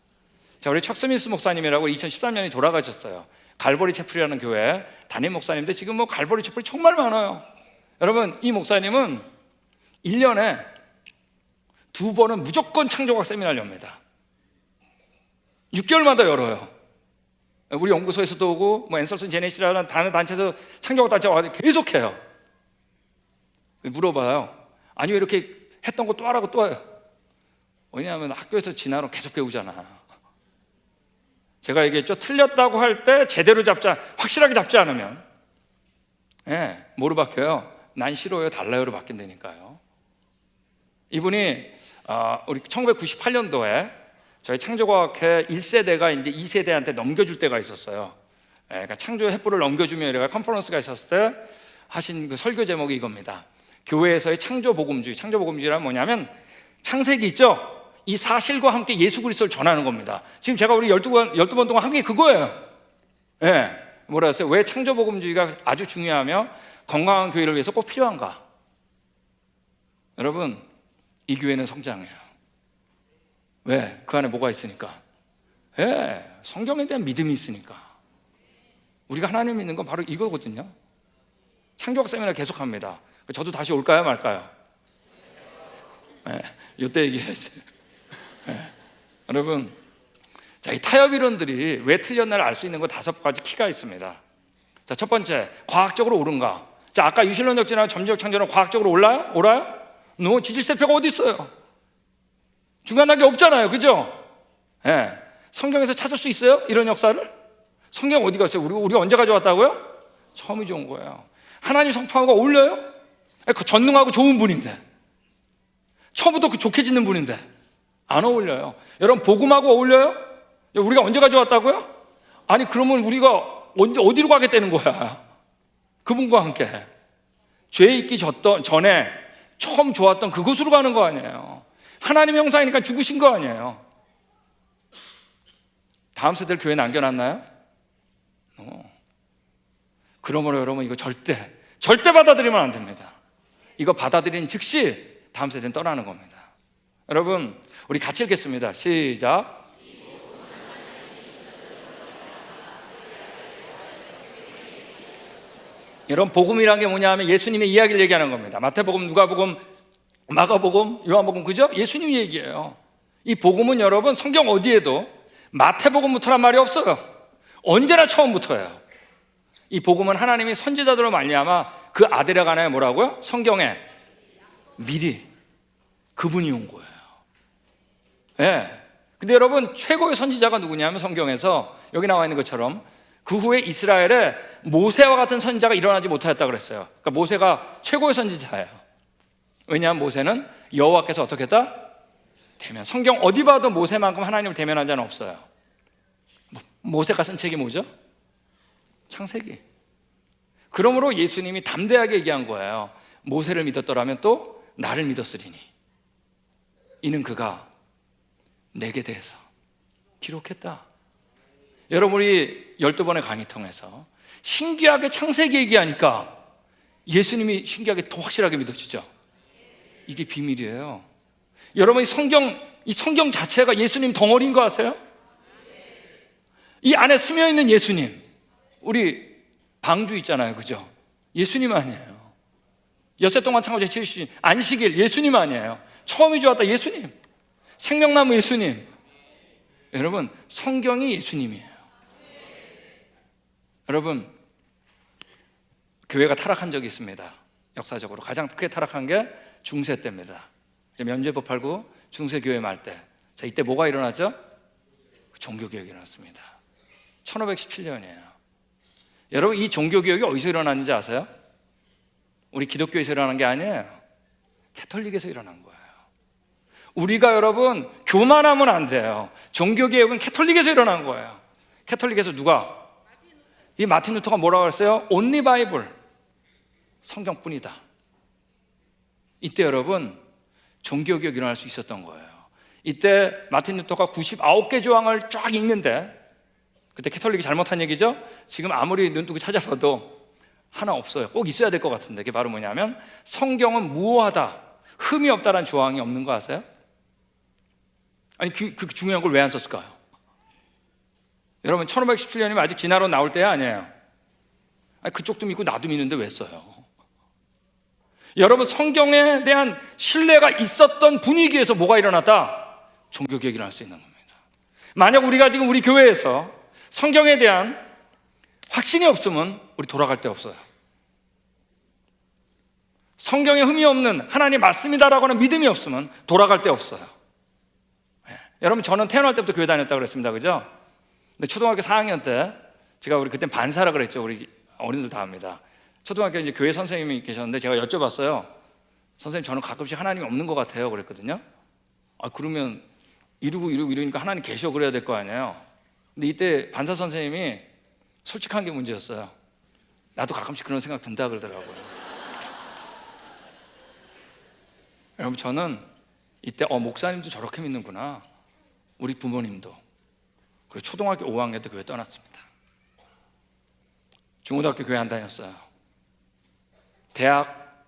자, 우리 척 스미스 목사님이라고 2013년에 돌아가셨어요. 갈보리 채플이라는 교회 담임 목사님인데 지금 뭐 갈보리 채플이 정말 많아요. 여러분, 이 목사님은 1년에 2번은 무조건 창조학 세미나를 엽니다. 6개월마다 열어요. 우리 연구소에서도 오고, 뭐 앤서슨 제네시라는 다른 단체에서 창조학 단체가 와서 계속해요. 물어봐요. 아니, 왜 이렇게 했던 거 또 하라고 또 해요? 왜냐하면 학교에서 진화론 계속 배우잖아. 제가 얘기했죠. 틀렸다고 할 때 제대로 확실하게 잡지 않으면, 뭐로 바뀌어요? 난 싫어요, 달라요로 바뀐다니까요. 이분이 우리 1998년도에 저희 창조과학회 1세대가 이제 2세대한테 넘겨줄 때가 있었어요. 그러니까 창조 횃불을 넘겨주며 이래가 컨퍼런스가 있었을 때 하신 그 설교 제목이 이겁니다. 교회에서의 창조복음주의. 창조복음주의란 뭐냐면 창세기 있죠? 이 사실과 함께 예수 그리스도를 전하는 겁니다. 지금 제가 우리 12번 동안 한 게 그거예요. 뭐라 했어요? 왜 창조복음주의가 아주 중요하며 건강한 교회를 위해서 꼭 필요한가? 여러분, 이 교회는 성장해요. 왜? 그 안에 뭐가 있으니까? 성경에 대한 믿음이 있으니까. 우리가 하나님 믿는 건 바로 이거거든요. 창조학 세미나 계속합니다. 저도 다시 올까요 말까요? 이때 얘기해야지. 여러분, 자, 이 타협 이론들이 왜 틀렸나를 알 수 있는 거 5가지 키가 있습니다. 자, 첫 번째, 과학적으로 옳은가? 자, 아까 유실론 역진이나 점지적 창조는 과학적으로 옳아요? 지질세표가 어디 있어요? 중간 단계 없잖아요, 그죠? 성경에서 찾을 수 있어요? 이런 역사를? 성경 어디 갔어요? 우리 언제 가져왔다고요? 처음이 좋은 거예요. 하나님 성품하고 어울려요? 그 전능하고 좋은 분인데, 처음부터 그 좋게 짓는 분인데 안 어울려요. 여러분, 복음하고 어울려요? 우리가 언제 가져왔다고요? 아니, 그러면 우리가 어디로 가겠다는 거야? 그분과 함께 죄 있기 전에 처음 좋았던 그곳으로 가는 거 아니에요. 하나님 형상이니까 죽으신 거 아니에요. 다음 세대를 교회에 남겨놨나요? 그러므로 여러분, 이거 절대 받아들이면 안 됩니다. 이거 받아들인 즉시 다음 세대는 떠나는 겁니다. 여러분, 우리 같이 읽겠습니다. 시작. 여러분, 복음이란 게 뭐냐 하면 예수님의 이야기를 얘기하는 겁니다. 마태복음, 누가복음, 마가복음, 요한복음, 그죠? 예수님 얘기예요. 이 복음은 여러분, 성경 어디에도 마태복음부터란 말이 없어요. 언제나 처음부터예요. 이 복음은 하나님이 선지자들로 말미암아 그 아들의 간에 뭐라고요? 성경에 미리 그분이 온 거예요. 근데 여러분, 최고의 선지자가 누구냐면 성경에서 여기 나와 있는 것처럼 그 후에 이스라엘에 모세와 같은 선지자가 일어나지 못하였다 그랬어요. 그러니까 모세가 최고의 선지자예요. 왜냐하면 모세는 여호와께서 어떻게 했다? 대면. 성경 어디 봐도 모세만큼 하나님을 대면한 자는 없어요. 모세가 쓴 책이 뭐죠? 창세기. 그러므로 예수님이 담대하게 얘기한 거예요. 모세를 믿었더라면 또 나를 믿었으리니 이는 그가 내게 대해서 기록했다. 여러분, 우리 12번의 강의 통해서 신기하게 창세기 얘기하니까 예수님이 신기하게 더 확실하게 믿어지죠. 이게 비밀이에요. 여러분, 이 성경 자체가 예수님 덩어리인 거 아세요? 이 안에 스며있는 예수님, 우리 방주 있잖아요, 그죠? 예수님 아니에요. 엿새 동안 창조제 치우신 안식일 예수님 아니에요. 처음이 좋았다 예수님. 생명나무 예수님. 여러분, 성경이 예수님이에요. 여러분, 교회가 타락한 적이 있습니다. 역사적으로 가장 크게 타락한 게 중세 때입니다. 면죄부 팔고 중세 교회 말 때. 자, 이때 뭐가 일어나죠? 종교개혁이 일어났습니다. 1517년이에요. 여러분, 이 종교개혁이 어디서 일어났는지 아세요? 우리 기독교에서 일어난 게 아니에요. 캐톨릭에서 일어난 거예요. 우리가 여러분 교만하면 안 돼요. 종교개혁은 캐톨릭에서 일어난 거예요. 캐톨릭에서 누가? 이 마틴 루터가 뭐라고 했어요? Only Bible, 성경뿐이다. 이때 여러분 종교개혁이 일어날 수 있었던 거예요. 이때 마틴 루터가 99개 조항을 쫙 읽는데, 그때 캐톨릭이 잘못한 얘기죠? 지금 아무리 눈뜨고 찾아봐도 하나 없어요. 꼭 있어야 될 것 같은데, 그게 바로 뭐냐면 성경은 무효하다, 흠이 없다라는 조항이 없는 거 아세요? 아니, 그 중요한 걸 왜 안 썼을까요? 여러분, 1517년이면 아직 진화론 나올 때 아니에요. 아니, 그쪽도 믿고 나도 믿는데 왜 써요? 여러분, 성경에 대한 신뢰가 있었던 분위기에서 뭐가 일어났다? 종교개혁이 일어날 수 있는 겁니다. 만약 우리가 지금 우리 교회에서 성경에 대한 확신이 없으면 우리 돌아갈 데 없어요. 성경에 흠이 없는 하나님 말씀이다라고 하는 믿음이 없으면 돌아갈 데 없어요. 여러분, 저는 태어날 때부터 교회 다녔다고 그랬습니다, 그죠? 근데 초등학교 4학년 때 제가 우리 그때 반사라 그랬죠. 우리 어린이들 다 합니다. 초등학교 이제 교회 선생님이 계셨는데 제가 여쭤봤어요. 선생님, 저는 가끔씩 하나님이 없는 것 같아요. 그랬거든요. 그러면 이러니까 하나님 계셔 그래야 될 거 아니에요. 근데 이때 반사 선생님이 솔직한 게 문제였어요. 나도 가끔씩 그런 생각 든다 그러더라고요. 여러분, 저는 이때 목사님도 저렇게 믿는구나. 우리 부모님도. 그리고 초등학교 5학년 때 교회 떠났습니다. 중고등학교 교회 안 다녔어요. 대학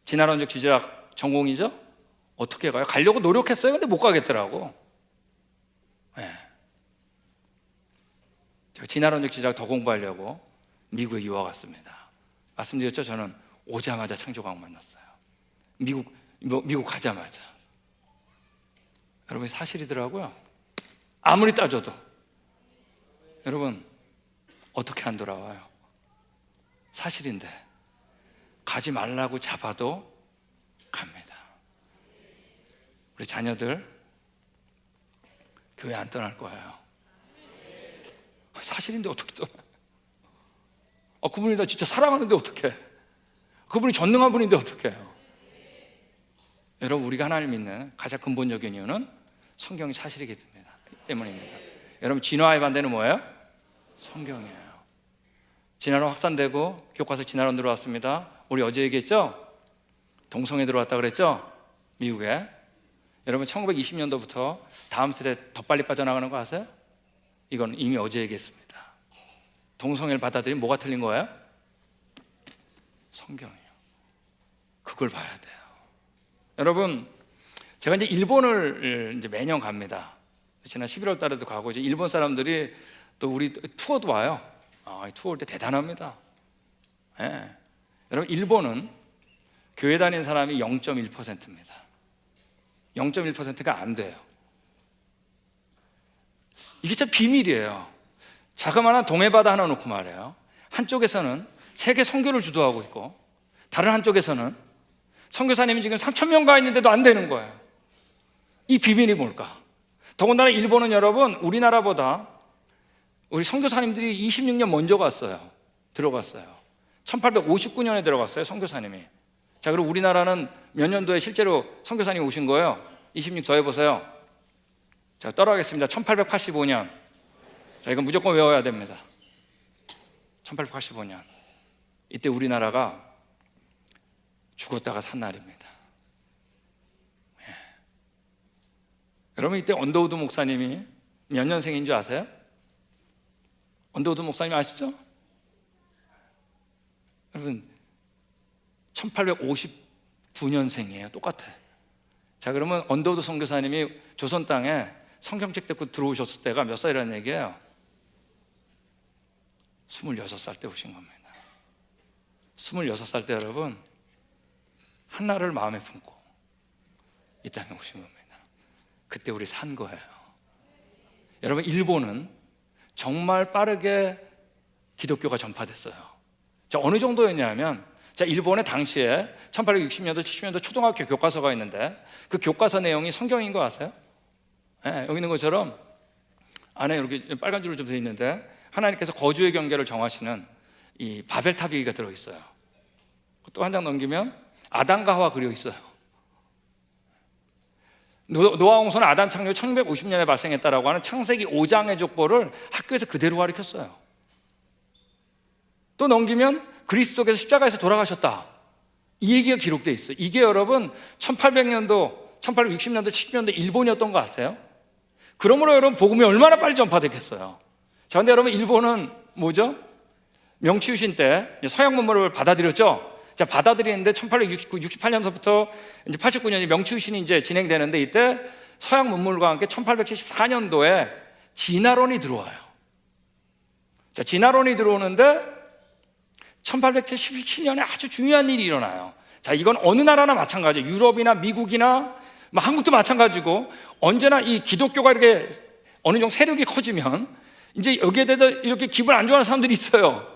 진화론적 지질학 전공이죠? 어떻게 가요? 가려고 노력했어요. 근데 못 가겠더라고. 제가 진화론적 지질학 더 공부하려고 미국에 유학 왔습니다. 말씀드렸죠? 저는 오자마자 창조과학 만났어요. 미국 가자마자. 여러분, 사실이더라고요. 아무리 따져도. 여러분, 어떻게 안 돌아와요? 사실인데 가지 말라고 잡아도 갑니다. 우리 자녀들 교회 안 떠날 거예요. 사실인데 어떻게 떠나요? 그분이 나 진짜 사랑하는데 어떡해? 그분이 전능한 분인데 어떡해요? 여러분, 우리가 하나님 믿는 가장 근본적인 이유는 성경이 사실이기 때문입니다. 여러분, 진화의 반대는 뭐예요? 성경이에요. 진화론 확산되고 교과서 진화론 들어왔습니다. 우리 어제 얘기했죠? 동성애 들어왔다 그랬죠? 미국에. 여러분, 1920년도부터 다음 세대 더 빨리 빠져나가는 거 아세요? 이건 이미 어제 얘기했습니다. 동성애를 받아들이면 뭐가 틀린 거예요? 성경이에요. 그걸 봐야 돼요. 여러분, 제가 이제 일본을 이제 매년 갑니다. 지난 11월 달에도 가고, 이제 일본 사람들이 또 우리 투어도 와요. 투어 올 때 대단합니다. 여러분, 일본은 교회 다니는 사람이 0.1%입니다. 0.1%가 안 돼요. 이게 참 비밀이에요. 자그마한 동해바다 하나 놓고 말해요. 한쪽에서는 세계 선교를 주도하고 있고, 다른 한쪽에서는 선교사님이 지금 3,000명 가 있는데도 안 되는 거예요. 이 비밀이 뭘까? 더군다나 일본은 여러분, 우리나라보다 우리 선교사님들이 26년 먼저 들어갔어요. 1859년에 들어갔어요, 선교사님이. 자, 그리고 우리나라는 몇 년도에 실제로 선교사님이 오신 거예요? 26 더해보세요. 자, 따라하겠습니다. 1885년. 자, 이건 무조건 외워야 됩니다. 1885년. 이때 우리나라가 죽었다가 산 날입니다. 여러분, 이때 언더우드 목사님이 몇 년생인 줄 아세요? 언더우드 목사님 아시죠? 여러분, 1859년생이에요. 똑같아. 자, 그러면 언더우드 선교사님이 조선 땅에 성경책 듣고 들어오셨을 때가 몇 살이라는 얘기예요? 26살 때 오신 겁니다. 26살 때 여러분, 한나라를 마음에 품고 이 땅에 오신 겁니다. 그때 우리 산 거예요. 여러분, 일본은 정말 빠르게 기독교가 전파됐어요. 자, 어느 정도였냐면, 자, 일본의 당시에 1860년도, 70년도 초등학교 교과서가 있는데, 그 교과서 내용이 성경인 거 아세요? 여기 있는 것처럼 안에 이렇게 빨간 줄로 좀 되어 있는데, 하나님께서 거주의 경계를 정하시는 이 바벨탑 얘기가 들어있어요. 또 한 장 넘기면 아담과 하와 그려 있어요. 노아 홍수는 아담 창조 1650년에 발생했다라고 하는 창세기 5장의 족보를 학교에서 그대로 가르쳤어요. 또 넘기면 그리스도께서 십자가에서 돌아가셨다, 이 얘기가 기록되어 있어요. 이게 여러분 1800년도, 1860년도, 70년도 일본이었던 거 아세요? 그러므로 여러분, 복음이 얼마나 빨리 전파되겠어요. 자, 근데 여러분, 일본은 뭐죠? 명치유신 때 서양 문물을 받아들였죠. 자, 받아들이는데 1868년서부터 이제 89년이 명치유신이 이제 진행되는데, 이때 서양 문물과 함께 1874년도에 진화론이 들어와요. 자, 진화론이 들어오는데 1877년에 아주 중요한 일이 일어나요. 자, 이건 어느 나라나 마찬가지예요. 유럽이나 미국이나 한국도 마찬가지고, 언제나 이 기독교가 이렇게 어느 정도 세력이 커지면 이제 여기에 대해서 이렇게 기분 안 좋아하는 사람들이 있어요.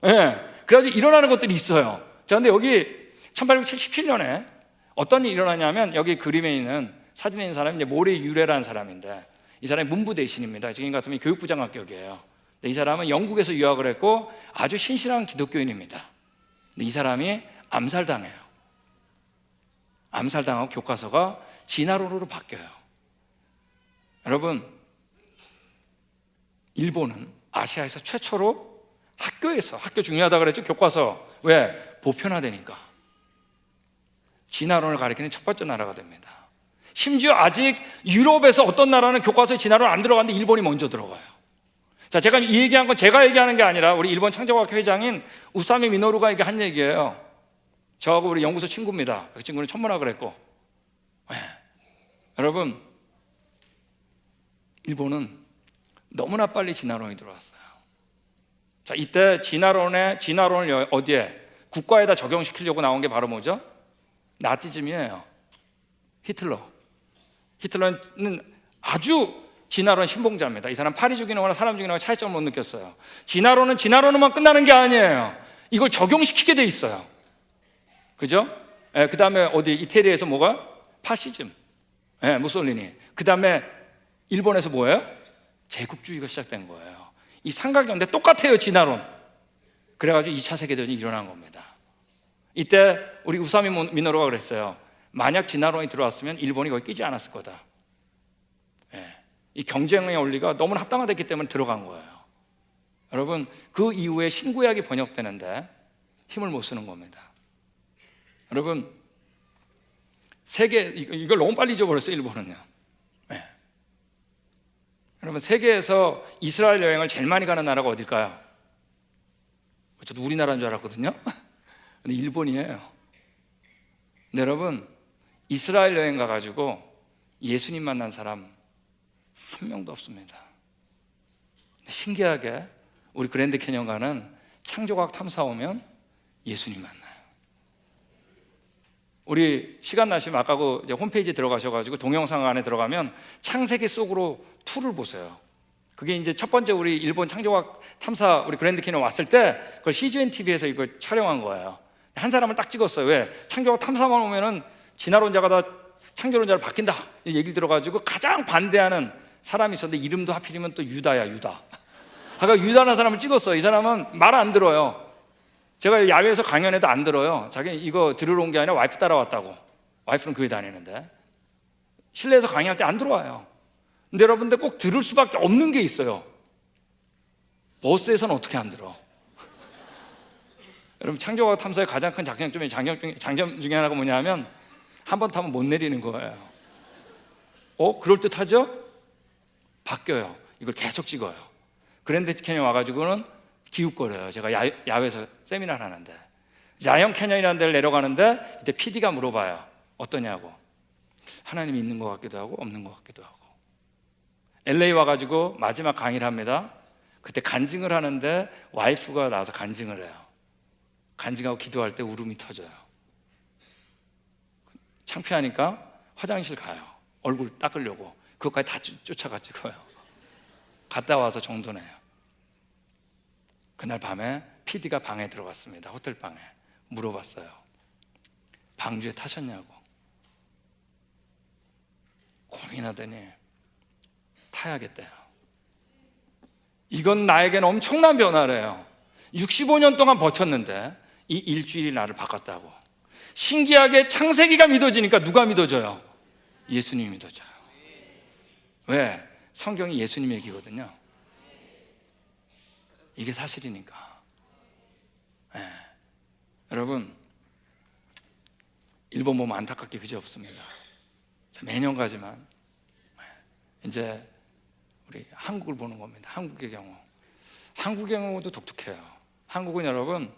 그래가지고 일어나는 것들이 있어요. 자, 근데 여기 1877년에 어떤 일이 일어나냐면, 여기 그림에 있는 사진에 있는 사람이 이제 모레 유래라는 사람인데, 이 사람이 문부 대신입니다. 지금 같으면 교육부 장학격이에요. 이 사람은 영국에서 유학을 했고 아주 신실한 기독교인입니다. 근데 이 사람이 암살당해요. 암살당하고 교과서가 진화론으로 바뀌어요. 여러분, 일본은 아시아에서 최초로 학교 중요하다 그랬죠. 교과서. 왜? 보편화되니까 진화론을 가리키는 첫 번째 나라가 됩니다. 심지어 아직 유럽에서 어떤 나라는 교과서에 진화론 안 들어가는데 일본이 먼저 들어가요. 자, 제가 이 얘기한 건 제가 얘기하는 게 아니라 우리 일본 창조과학 회장인 우사미 미노루가 이게 한 얘기예요. 저하고 우리 연구소 친구입니다. 그 친구는 천문학을 했고. 네. 여러분, 일본은 너무나 빨리 진화론이 들어왔어요. 자, 이때 진화론을 어디에? 국가에다 적용시키려고 나온 게 바로 뭐죠? 나치즘이에요. 히틀러는 아주 진화론 신봉자입니다. 이 사람 파리 죽이는 거나 사람 죽이는 거나 차이점을 못 느꼈어요. 진화론은 진화론으로만 끝나는 게 아니에요. 이걸 적용시키게 돼 있어요. 그죠? 그 다음에 어디 이태리에서 뭐가? 파시즘. 무솔리니. 그 다음에 일본에서 뭐예요? 제국주의가 시작된 거예요. 이 삼각연대 똑같아요, 진화론. 그래가지고 2차 세계대전이 일어난 겁니다. 이때 우리 우사미 미노루가 그랬어요. 만약 진화론이 들어왔으면 일본이 거기 끼지 않았을 거다. 이 경쟁의 원리가 너무나 합당화됐기 때문에 들어간 거예요. 여러분, 그 이후에 신구약이 번역되는데 힘을 못 쓰는 겁니다. 여러분, 이걸 너무 빨리 잊어버렸어요, 일본은요. 여러분, 세계에서 이스라엘 여행을 제일 많이 가는 나라가 어딜까요? 저도 우리나라인 줄 알았거든요. 근데 일본이에요. 근데 여러분, 이스라엘 여행 가가지고 예수님 만난 사람 한 명도 없습니다. 신기하게 우리 그랜드 캐년 가는 창조과학 탐사 오면 예수님 만나요. 우리 시간 나시면 아까 그 이제 홈페이지 들어가셔가지고 동영상 안에 들어가면 창세기 속으로 툴을 보세요. 그게 이제 첫 번째 우리 일본 창조과학 탐사 우리 그랜드 캐년 왔을 때 그걸 CGN TV에서 이거 촬영한 거예요. 한 사람을 딱 찍었어요. 왜? 창조과학 탐사만 오면은 진화론자가 다 창조론자로 바뀐다 얘기를 들어가지고 가장 반대하는 사람이 있었는데 이름도 하필이면 또 유다야, 유다. 아까 유다라는 사람을 찍었어요. 이 사람은 말 안 들어요. 제가 야외에서 강연해도 안 들어요. 자기 이거 들으러 온 게 아니라 와이프 따라왔다고. 와이프는 교회 다니는데 실내에서 강의할 때 안 들어와요. 근데 여러분들 꼭 들을 수밖에 없는 게 있어요. 버스에서는 어떻게 안 들어? 여러분, 창조과학 탐사의 가장 큰 장점 중에 하나가 뭐냐면 한 번 타면 못 내리는 거예요. 그럴듯하죠? 바뀌어요. 이걸 계속 찍어요. 그랜드 캐년 와가지고는 기웃거려요. 제가 야외에서 세미나를 하는데 자이언 캐년이라는 데를 내려가는데 이때 PD가 물어봐요. 어떠냐고. 하나님이 있는 것 같기도 하고 없는 것 같기도 하고. LA 와가지고 마지막 강의를 합니다. 그때 간증을 하는데 와이프가 나와서 간증을 해요. 간증하고 기도할 때 울음이 터져요. 창피하니까 화장실 가요. 얼굴 닦으려고. 그것까지 다 쫓아가지고요. 갔다 와서 정돈해요. 그날 밤에 PD가 방에 들어갔습니다. 호텔 방에. 물어봤어요. 방주에 타셨냐고. 고민하더니 타야겠대요. 이건 나에게는 엄청난 변화래요. 65년 동안 버텼는데 이 일주일이 나를 바꿨다고. 신기하게 창세기가 믿어지니까 누가 믿어져요? 예수님이 믿어져요. 왜? 성경이 예수님 얘기거든요. 이게 사실이니까. 여러분, 일본 보면 안타깝게 그지 없습니다. 매년 가지만 이제 우리 한국을 보는 겁니다. 한국의 경우. 한국의 경우도 독특해요. 한국은 여러분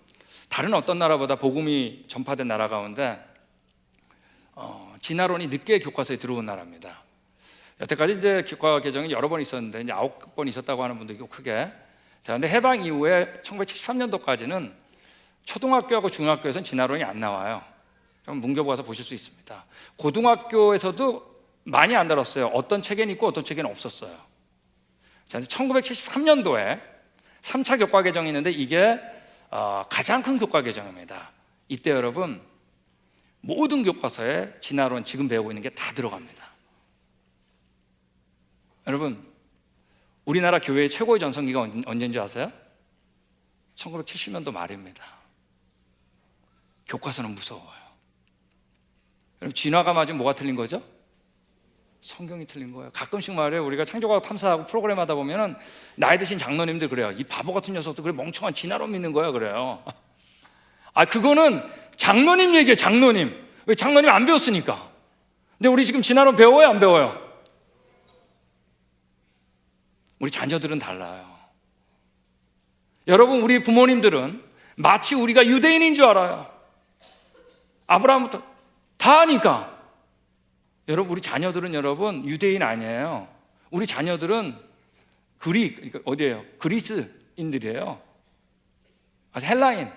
다른 어떤 나라보다 복음이 전파된 나라 가운데 진화론이 늦게 교과서에 들어온 나라입니다. 여태까지 이제 교과 개정이 여러 번 있었는데 이제 9번 있었다고 하는 분도 있고 크게. 자, 근데 해방 이후에 1973년도까지는 초등학교하고 중학교에서는 진화론이 안 나와요. 그럼 문교부 가서 보실 수 있습니다. 고등학교에서도 많이 안 다뤘어요. 어떤 책에는 있고 어떤 책에는 없었어요. 자, 1973년도에 3차 교과 개정이 있는데 이게 가장 큰 교과 개정입니다. 이때 여러분 모든 교과서에 진화론 지금 배우고 있는 게 다 들어갑니다. 여러분, 우리나라 교회의 최고의 전성기가 언제인 줄 아세요? 1970년도 말입니다. 교과서는 무서워요. 그럼 진화가 맞으면 뭐가 틀린 거죠? 성경이 틀린 거예요. 가끔씩 말이에요, 우리가 창조과학 탐사하고 프로그램 하다 보면은 나이 드신 장로님들 그래요. 이 바보 같은 녀석도 그래 멍청한 진화론 믿는 거야 그래요. 그거는 장로님 얘기예요. 장로님. 왜? 장로님 안 배웠으니까. 근데 우리 지금 진화론 배워요, 안 배워요? 우리 자녀들은 달라요. 여러분, 우리 부모님들은 마치 우리가 유대인인 줄 알아요. 아브라함부터 다 아니까. 여러분, 우리 자녀들은 여러분 유대인 아니에요. 우리 자녀들은 그러니까 어디예요? 그리스인들이에요. 헬라인.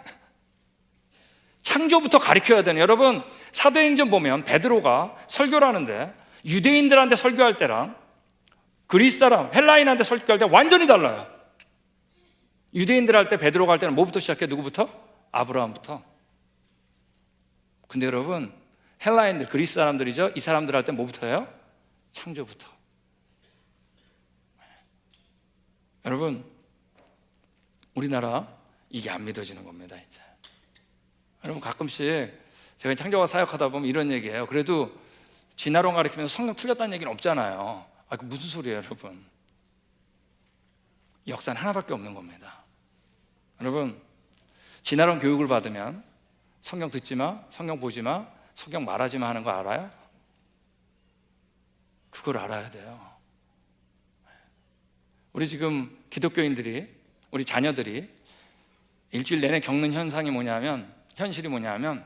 창조부터 가르쳐야 되는. 여러분, 사도행전 보면 베드로가 설교를 하는데 유대인들한테 설교할 때랑 그리스 사람, 헬라인한테 설교할 때 완전히 달라요. 유대인들 할 때, 베드로가 할 때는 뭐부터 시작해? 누구부터? 아브라함부터. 근데 여러분, 헬라인들, 그리스 사람들이죠. 이 사람들 할 때 뭐부터 해요? 창조부터. 여러분, 우리나라 이게 안 믿어지는 겁니다, 이제. 여러분, 가끔씩 제가 창조과 사역하다 보면 이런 얘기해요. 그래도 진화론 가르치면서 성경 틀렸다는 얘기는 없잖아요. 그 무슨 소리예요, 여러분? 역사는 하나밖에 없는 겁니다. 여러분, 진화론 교육을 받으면 성경 듣지 마, 성경 보지 마, 성경 말하지 마 하는 거 알아요? 그걸 알아야 돼요. 우리 지금 기독교인들이, 우리 자녀들이 일주일 내내 겪는 현상이 뭐냐면, 현실이 뭐냐면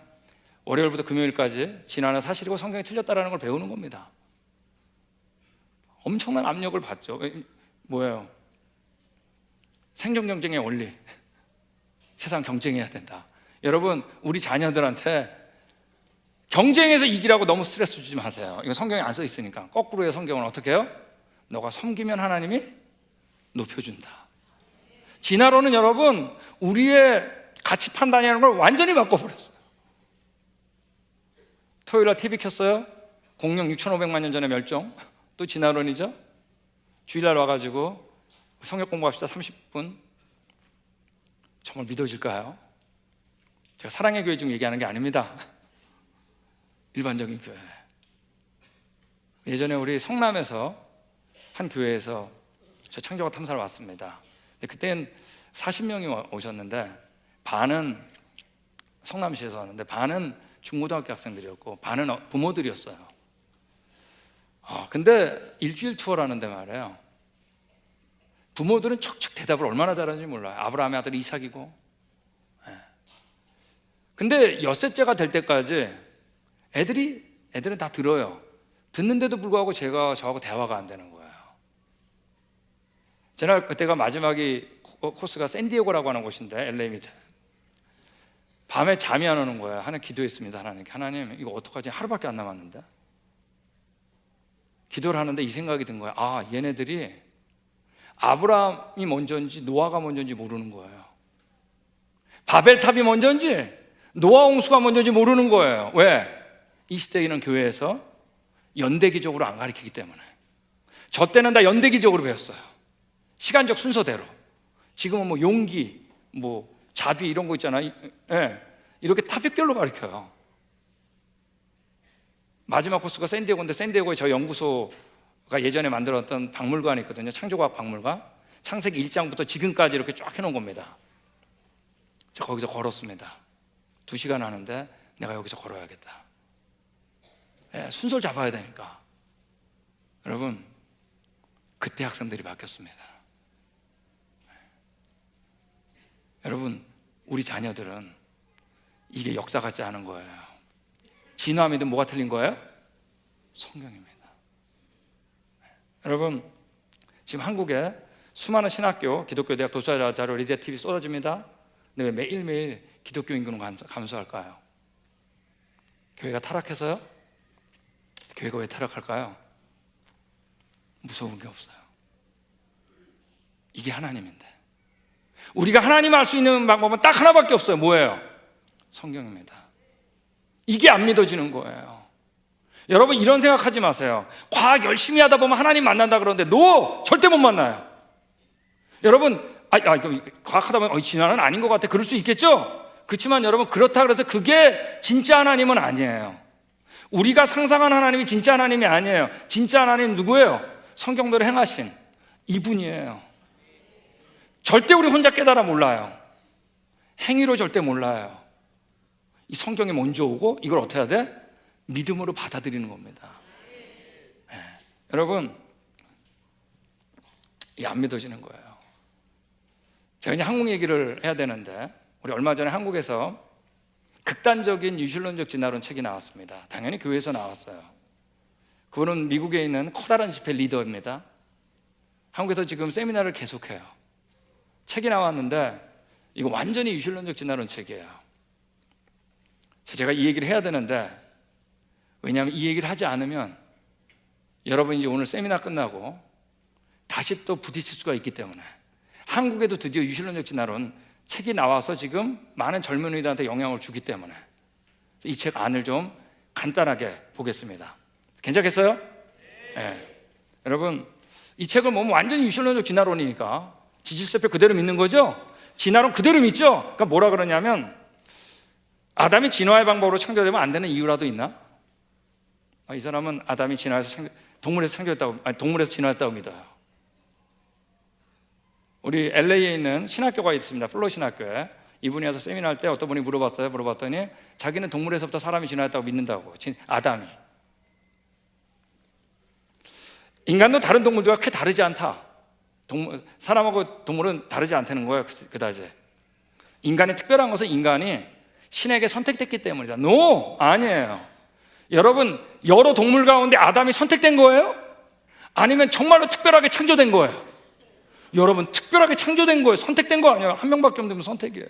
월요일부터 금요일까지 진화는 사실이고 성경이 틀렸다라는 걸 배우는 겁니다. 엄청난 압력을 받죠. 뭐예요? 생존 경쟁의 원리. 세상 경쟁해야 된다. 여러분, 우리 자녀들한테 경쟁에서 이기라고 너무 스트레스 주지 마세요. 이거 성경에 안 써 있으니까. 거꾸로 해요. 성경은 어떻게 해요? 너가 섬기면 하나님이 높여준다. 진화론은 여러분, 우리의 가치 판단이라는 걸 완전히 바꿔버렸어요. 토요일날 TV 켰어요. 공룡 6,500만 년 전에 멸종. 또 진화론이죠. 주일날 와가지고 성경 공부합시다. 30분. 정말 믿어질까요? 제가 사랑의 교회 지금 얘기하는 게 아닙니다. 일반적인 교회. 예전에 우리 성남에서 한 교회에서 저 창조과 탐사를 왔습니다. 근데 그땐 40명이 오셨는데 반은 성남시에서 왔는데 반은 중고등학교 학생들이었고 반은 부모들이었어요. 근데 일주일 투어라는데 말이에요, 부모들은 척척 대답을 얼마나 잘하는지 몰라요. 아브라함의 아들 이삭이고. 근데 엿새째가 될 때까지 애들은 다 들어요. 듣는데도 불구하고 저하고 대화가 안 되는 거예요. 제가 그때가 마지막이 코스가 샌디에고라고 하는 곳인데 LA 밑에. 밤에 잠이 안 오는 거예요. 하나님 기도했습니다. 하나님 이거 어떡하지? 하루밖에 안 남았는데. 기도를 하는데 이 생각이 든 거예요. 얘네들이 아브라함이 먼저인지 노아가 먼저인지 모르는 거예요. 바벨탑이 먼저인지 노아 홍수가 먼저인지 모르는 거예요. 왜? 이 시대에 있는 교회에서 연대기적으로 안 가르치기 때문에. 저 때는 다 연대기적으로 배웠어요. 시간적 순서대로. 지금은 뭐 용기, 뭐 자비 이런 거 있잖아요. 이렇게 타픽별로 가르쳐요. 마지막 코스가 샌디에고인데 샌디에고에 저 연구소가 예전에 만들었던 박물관이 있거든요. 창조과학 박물관. 창세기 1장부터 지금까지 이렇게 쫙 해놓은 겁니다. 저 거기서 걸었습니다. 2시간 하는데 내가 여기서 걸어야겠다. 순서를 잡아야 되니까. 여러분, 그때 학생들이 바뀌었습니다. 여러분, 우리 자녀들은 이게 역사 같지 않은 거예요. 진화하면 뭐가 틀린 거예요? 성경입니다. 여러분, 지금 한국에 수많은 신학교, 기독교 대학 도서자료, 리디아 TV 쏟아집니다. 근데 왜 매일매일 기독교 인구는 감소할까요? 교회가 타락해서요? 교회가 왜 타락할까요? 무서운 게 없어요. 이게 하나님인데. 우리가 하나님 알 수 있는 방법은 딱 하나밖에 없어요. 뭐예요? 성경입니다. 이게 안 믿어지는 거예요. 여러분, 이런 생각하지 마세요. 과학 열심히 하다 보면 하나님 만난다 그러는데 절대 못 만나요. 여러분, 과학하다 보면 진화는 아닌 것 같아. 그럴 수 있겠죠? 그렇지만 여러분, 그렇다 그래서 그게 진짜 하나님은 아니에요. 우리가 상상한 하나님이 진짜 하나님이 아니에요. 진짜 하나님 누구예요? 성경대로 행하신 이분이에요. 절대 우리 혼자 깨달아 몰라요. 행위로 절대 몰라요. 이 성경이 먼저 오고 이걸 어떻게 해야 돼? 믿음으로 받아들이는 겁니다. 네. 여러분, 이게 안 믿어지는 거예요. 제가 이제 한국 얘기를 해야 되는데, 우리 얼마 전에 한국에서 극단적인 유신론적 진화론 책이 나왔습니다. 당연히 교회에서 나왔어요. 그분은 미국에 있는 커다란 집회 리더입니다. 한국에서 지금 세미나를 계속해요. 책이 나왔는데 이거 완전히 유신론적 진화론 책이에요. 제가 이 얘기를 해야 되는데, 왜냐하면 이 얘기를 하지 않으면 여러분이 이제 오늘 세미나 끝나고 다시 또 부딪힐 수가 있기 때문에, 한국에도 드디어 유신론적 진화론 책이 나와서 지금 많은 젊은이들한테 영향을 주기 때문에 이 책 안을 좀 간단하게 보겠습니다. 괜찮겠어요? 네. 여러분, 이 책을 보면 완전히 유신론적 진화론이니까 지질세표 그대로 믿는 거죠? 진화론 그대로 믿죠? 그러니까 뭐라 그러냐면, 아담이 진화의 방법으로 창조되면 안 되는 이유라도 있나? 이 사람은 아담이 진화해서 동물에서 창조했다고, 아니 동물에서 진화했다고 믿어요. 우리 LA에 있는 신학교가 있습니다. 플로 신학교에. 이분이 와서 세미나 할 때 어떤 분이 물어봤더니 자기는 동물에서부터 사람이 진화했다고 믿는다고. 아담이. 인간도 다른 동물들과 크게 다르지 않다. 사람하고 동물은 다르지 않다는 거예요. 그다지. 인간이 특별한 것은 인간이 신에게 선택됐기 때문이다. No! 아니에요. 여러분, 여러 동물 가운데 아담이 선택된 거예요? 아니면 정말로 특별하게 창조된 거예요? 여러분, 특별하게 창조된 거예요. 선택된 거 아니에요. 한 명밖에 없는 선택이에요.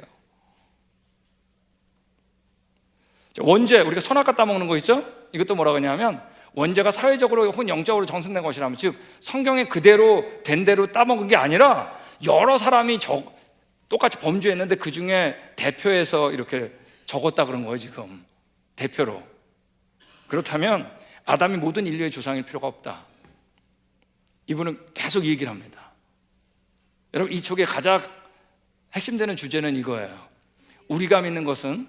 원죄, 우리가 선악과 따먹는 거 있죠? 이것도 뭐라고 하냐면, 원죄가 사회적으로 혹은 영적으로 정선된 것이라면, 즉 성경에 그대로 된 대로 따먹은 게 아니라 여러 사람이 똑같이 범죄했는데 그 중에 대표해서 이렇게 적었다 그런 거예요. 지금 대표로. 그렇다면 아담이 모든 인류의 조상일 필요가 없다. 이분은 계속 이 얘기를 합니다. 여러분, 이 책의 가장 핵심되는 주제는 이거예요. 우리가 믿는 것은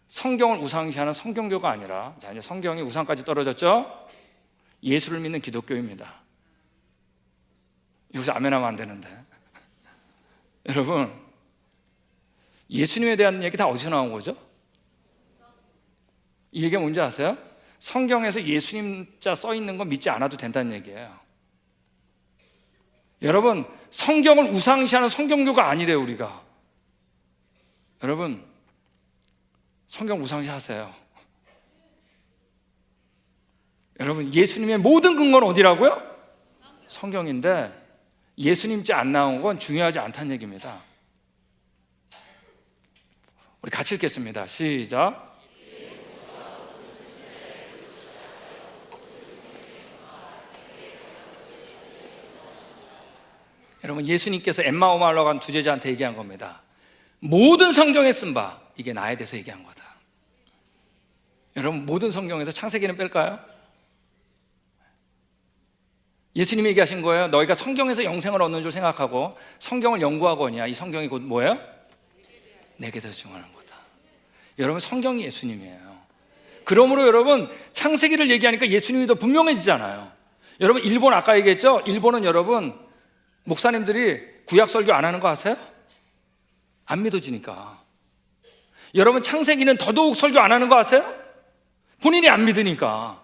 성경을 우상시하는 성경교가 아니라, 자, 이제 성경이 우상까지 떨어졌죠? 예수를 믿는 기독교입니다. 여기서 아멘하면 안 되는데. 여러분, 예수님에 대한 얘기 다 어디서 나온 거죠? 이 얘기가 뭔지 아세요? 성경에서 예수님 자 써 있는 거 믿지 않아도 된다는 얘기예요. 여러분, 성경을 우상시하는 성경교가 아니래요. 우리가. 여러분, 성경 우상시하세요. 여러분, 예수님의 모든 근거는 어디라고요? 성경인데 예수님자 안 나온 건 중요하지 않다는 얘기입니다. 우리 같이 읽겠습니다. 시작. 여러분, 예수님께서 엠마오마을로 간 두 제자한테 얘기한 겁니다. 모든 성경에 쓴 바, 이게 나에 대해서 얘기한 거다. 여러분, 모든 성경에서 창세기는 뺄까요? 예수님이 얘기하신 거예요. 너희가 성경에서 영생을 얻는 줄 생각하고 성경을 연구하거니와 이 성경이 곧 뭐예요? 내게 더 증언하는 거다. 여러분, 성경이 예수님이에요. 그러므로 여러분, 창세기를 얘기하니까 예수님이 더 분명해지잖아요. 여러분, 일본 아까 얘기했죠? 일본은 여러분, 목사님들이 구약 설교 안 하는 거 아세요? 안 믿어지니까. 여러분, 창세기는 더더욱 설교 안 하는 거 아세요? 본인이 안 믿으니까.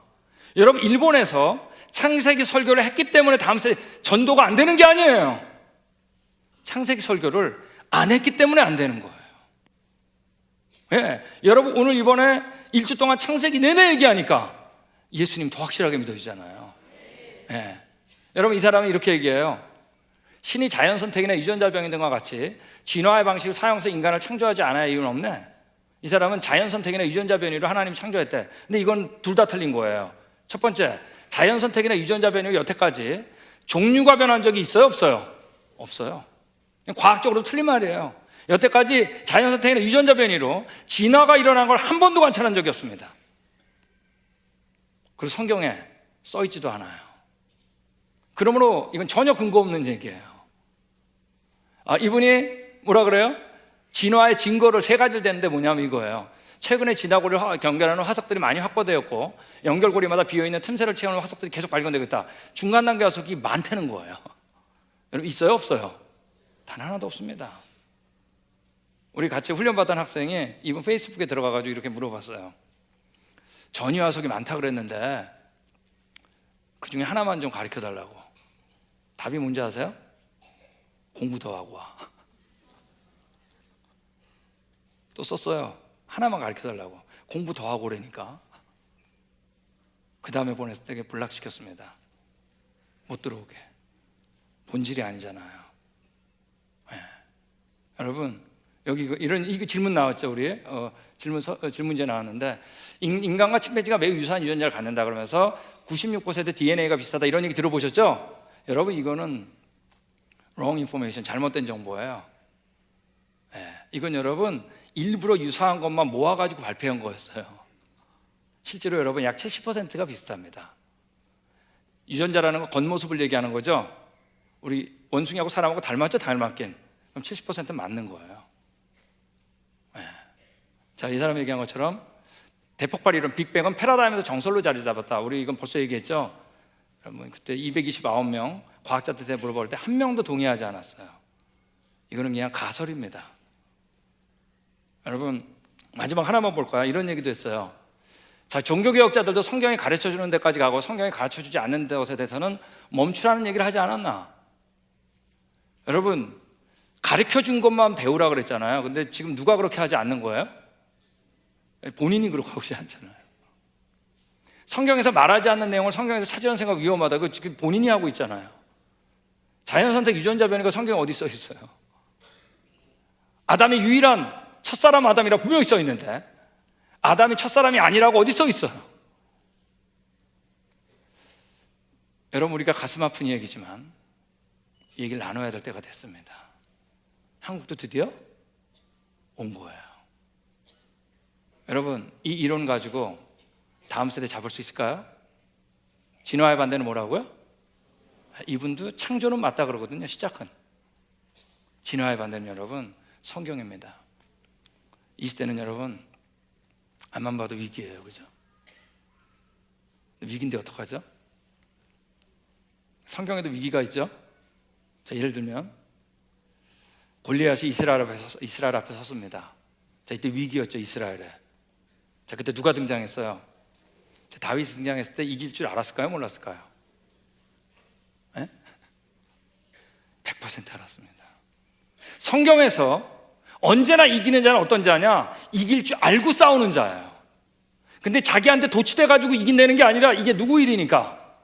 여러분, 일본에서 창세기 설교를 했기 때문에 다음 세대 전도가 안 되는 게 아니에요. 창세기 설교를 안 했기 때문에 안 되는 거예요. 예, 여러분, 오늘 이번에 일주 동안 창세기 내내 얘기하니까 예수님 더 확실하게 믿어지잖아요. 예. 여러분, 이 사람은 이렇게 얘기해요. 신이 자연 선택이나 유전자 변이 등과 같이 진화의 방식을 사용해서 인간을 창조하지 않아야 할 이유는 없네. 이 사람은 자연 선택이나 유전자 변이로 하나님이 창조했대. 근데 이건 둘 다 틀린 거예요. 첫 번째, 자연 선택이나 유전자 변이로 여태까지 종류가 변한 적이 있어요, 없어요? 없어요. 과학적으로 틀린 말이에요. 여태까지 자연 선택이나 유전자 변이로 진화가 일어난 걸 한 번도 관찰한 적이 없습니다. 그리고 성경에 써 있지도 않아요. 그러므로 이건 전혀 근거 없는 얘기예요. 이분이 뭐라 그래요? 진화의 증거를 세 가지를 대는데 뭐냐면 이거예요. 최근에 진화고리를 연결하는 화석들이 많이 확보되었고 연결고리마다 비어있는 틈새를 채우는 화석들이 계속 발견되고 있다. 중간 단계 화석이 많다는 거예요. 여러분 있어요? 없어요? 단 하나도 없습니다. 우리 같이 훈련받던 학생이 이분 페이스북에 들어가가지고 이렇게 물어봤어요. 전이 화석이 많다 그랬는데 그 중에 하나만 좀 가르쳐 달라고. 답이 뭔지 아세요? 공부 더 하고 와. 또 썼어요. 하나만 가르쳐 달라고. 공부 더 하고 그러니까. 그 다음에 보냈을 때 블락시켰습니다. 못 들어오게. 본질이 아니잖아요. 네. 여러분 여기 이거 질문 나왔죠, 우리 질문제 나왔는데 인간과 침팬지가 매우 유사한 유전자를 갖는다 그러면서 96% DNA가 비슷하다 이런 얘기 들어보셨죠? 여러분 이거는 wrong information, 잘못된 정보예요. 네. 이건 여러분 일부러 유사한 것만 모아가지고 발표한 거였어요. 실제로 여러분 약 70%가 비슷합니다. 유전자라는 건 겉모습을 얘기하는 거죠. 우리 원숭이하고 사람하고 닮았죠? 닮았긴. 그럼 70%는 맞는 거예요. 네. 자, 이 사람이 얘기한 것처럼 대폭발 이론 빅뱅은 패러다임에서 정설로 자리 잡았다. 우리 이건 벌써 얘기했죠. 그러면 그때 229명 과학자들한테 물어볼 때 한 명도 동의하지 않았어요. 이거는 그냥 가설입니다. 여러분 마지막 하나만 볼 거야. 이런 얘기도 했어요. 자, 종교개혁자들도 성경이 가르쳐주는 데까지 가고 성경이 가르쳐주지 않는 것에 대해서는 멈추라는 얘기를 하지 않았나? 여러분 가르쳐준 것만 배우라 그랬잖아요. 근데 지금 누가 그렇게 하지 않는 거예요? 본인이 그렇게 하고 있지 않잖아요. 성경에서 말하지 않는 내용을 성경에서 찾으려는 생각 위험하다. 그 지금 본인이 하고 있잖아요. 자연선택 유전자 변이가 성경에 어디 써 있어요? 아담의 유일한 첫사람 아담이라 분명히 써 있는데 아담이 첫사람이 아니라고 어디 써 있어요? 여러분 우리가 가슴 아픈 얘기지만 이 얘기를 나눠야 될 때가 됐습니다. 한국도 드디어 온 거예요. 여러분 이 이론 가지고 다음 세대 잡을 수 있을까요? 진화의 반대는 뭐라고요? 이분도 창조는 맞다 그러거든요. 시작은. 진화의 반대는 여러분 성경입니다. 이 시대는 여러분 앞만 봐도 위기예요. 그죠? 위기인데 어떡하죠? 성경에도 위기가 있죠. 자, 예를 들면 골리앗이 이스라엘 앞에 섰습니다. 자, 이때 위기였죠. 이스라엘에. 자, 그때 누가 등장했어요? 자, 다윗이 등장했을 때 이길 줄 알았을까요? 몰랐을까요? 네? 100% 알았습니다. 성경에서 언제나 이기는 자는 어떤 자냐? 이길 줄 알고 싸우는 자예요. 근데 자기한테 도취돼가지고 이긴다는 게 아니라 이게 누구 일이니까?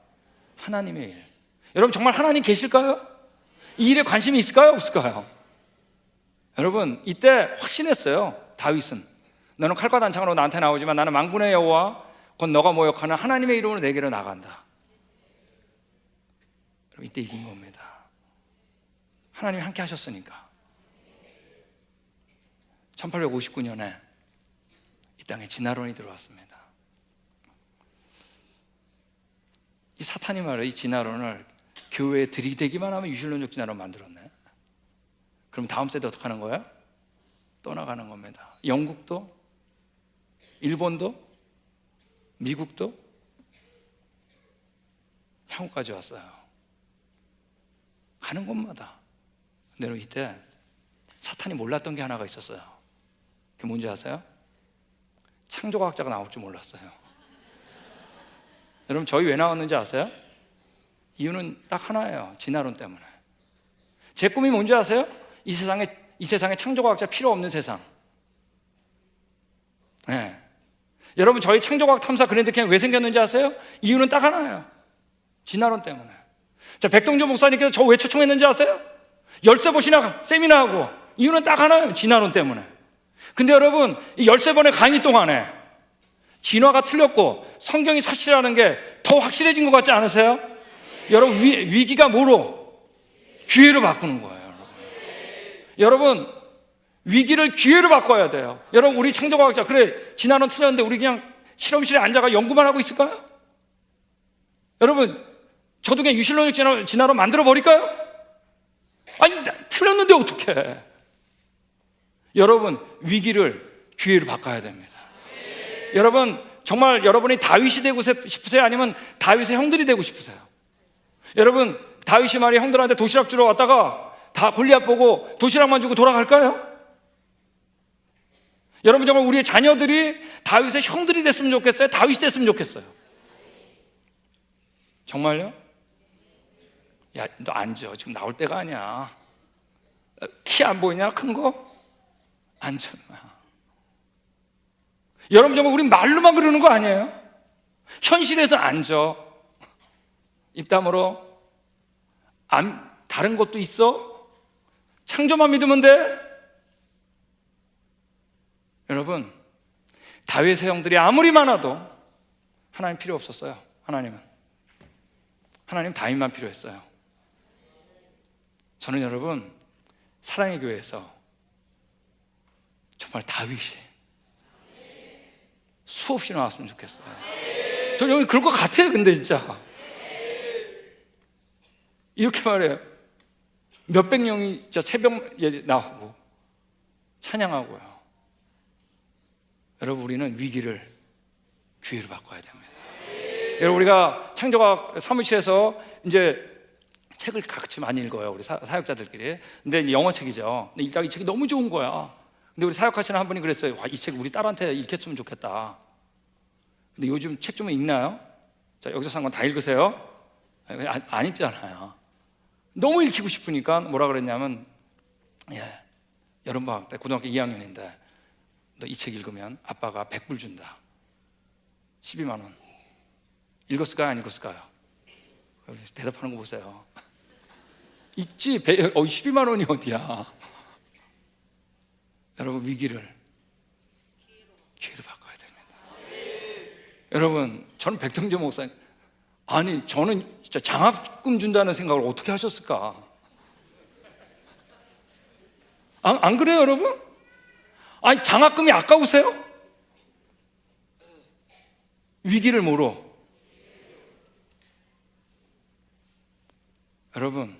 하나님의 일. 여러분 정말 하나님 계실까요? 이 일에 관심이 있을까요? 없을까요? 여러분 이때 확신했어요. 다윗은 너는 칼과 단창으로 나한테 나오지만 나는 만군의 여호와 곧 너가 모욕하는 하나님의 이름으로 내게로 나간다. 여러분 이때 이긴 겁니다. 하나님이 함께 하셨으니까. 1859년에 이 땅에 진화론이 들어왔습니다. 이 사탄이 말이에요. 이 진화론을 교회에 들이대기만 하면 유실론적 진화론 만들었네. 그럼 다음 세대 어떻게 하는 거예요? 떠나가는 겁니다. 영국도, 일본도, 미국도, 한국까지 왔어요. 가는 곳마다. 근데 이때 사탄이 몰랐던 게 하나가 있었어요. 그게 뭔지 아세요? 창조과학자가 나올 줄 몰랐어요. 여러분 저희 왜 나왔는지 아세요? 이유는 딱 하나예요. 진화론 때문에. 제 꿈이 뭔지 아세요? 이 세상에 창조과학자 필요 없는 세상. 네. 여러분 저희 창조과학 탐사 그랜드 캠프 왜 생겼는지 아세요? 이유는 딱 하나예요. 진화론 때문에. 자, 백동준 목사님께서 저 왜 초청했는지 아세요? 13번이나 세미나하고 이유는 딱 하나예요. 진화론 때문에. 근데 여러분 이 13번의 강의 동안에 진화가 틀렸고 성경이 사실이라는 게 더 확실해진 것 같지 않으세요? 여러분 위기가 뭐로? 기회로 바꾸는 거예요. 여러분 위기를 기회로 바꿔야 돼요. 여러분 우리 창조과학자 그래 진화론 틀렸는데 우리 그냥 실험실에 앉아가 연구만 하고 있을까요? 여러분 저도 그냥 유실론적 진화론 만들어 버릴까요? 아니 틀렸는데 어떡해. 여러분 위기를 기회로 바꿔야 됩니다. 여러분, 정말 여러분이 다윗이 되고 싶으세요? 아니면 다윗의 형들이 되고 싶으세요? 여러분, 다윗이 말이 형들한테 도시락 주러 왔다가 다 골리앗 보고 도시락만 주고 돌아갈까요? 여러분, 정말 우리의 자녀들이 다윗의 형들이 됐으면 좋겠어요? 다윗이 됐으면 좋겠어요? 정말요? 야, 너 앉아. 지금 나올 때가 아니야. 키 안 보이냐? 큰 거? 앉아. 여러분, 정말 우린 말로만 그러는 거 아니에요? 현실에서 앉아. 입 다물어. 다른 것도 있어? 창조만 믿으면 돼? 여러분, 다윗의 형들이 아무리 많아도 하나님 필요 없었어요. 하나님 다윗만 필요했어요. 저는 여러분, 사랑의 교회에서 정말 다윗이 수없이 나왔으면 좋겠어요. 저 여기 그럴 것 같아요. 근데 진짜 이렇게 말해요. 몇백 명이 진짜 새벽에 나오고 찬양하고요. 여러분, 우리는 위기를 기회로 바꿔야 됩니다. 여러분, 우리가 창조학 사무실에서 이제 책을 같이 많이 읽어요. 우리 사역자들끼리. 근데 이제 영어 책이죠. 근데 읽다가 이 책이 너무 좋은 거야. 근데 우리 사역하시는 한 분이 그랬어요. 와, 이 책 우리 딸한테 읽혔으면 좋겠다. 근데 요즘 책 좀 읽나요? 자, 여기서 산 건 다 읽으세요? 안 읽잖아요. 너무 읽히고 싶으니까 뭐라 그랬냐면, 여름방학 때 고등학교 2학년인데 너 이 책 읽으면 아빠가 100불 준다. 12만 원. 읽었을까요? 안 읽었을까요? 대답하는 거 보세요. 읽지. 12만 원이 어디야. 여러분, 위기를 기회로 바꿔야 됩니다. 여러분, 저는 백정재 목사님, 아니 저는 진짜 장학금 준다는 생각을 어떻게 하셨을까? 안 그래요, 여러분? 아니, 장학금이 아까우세요? 위기를 모르. 여러분,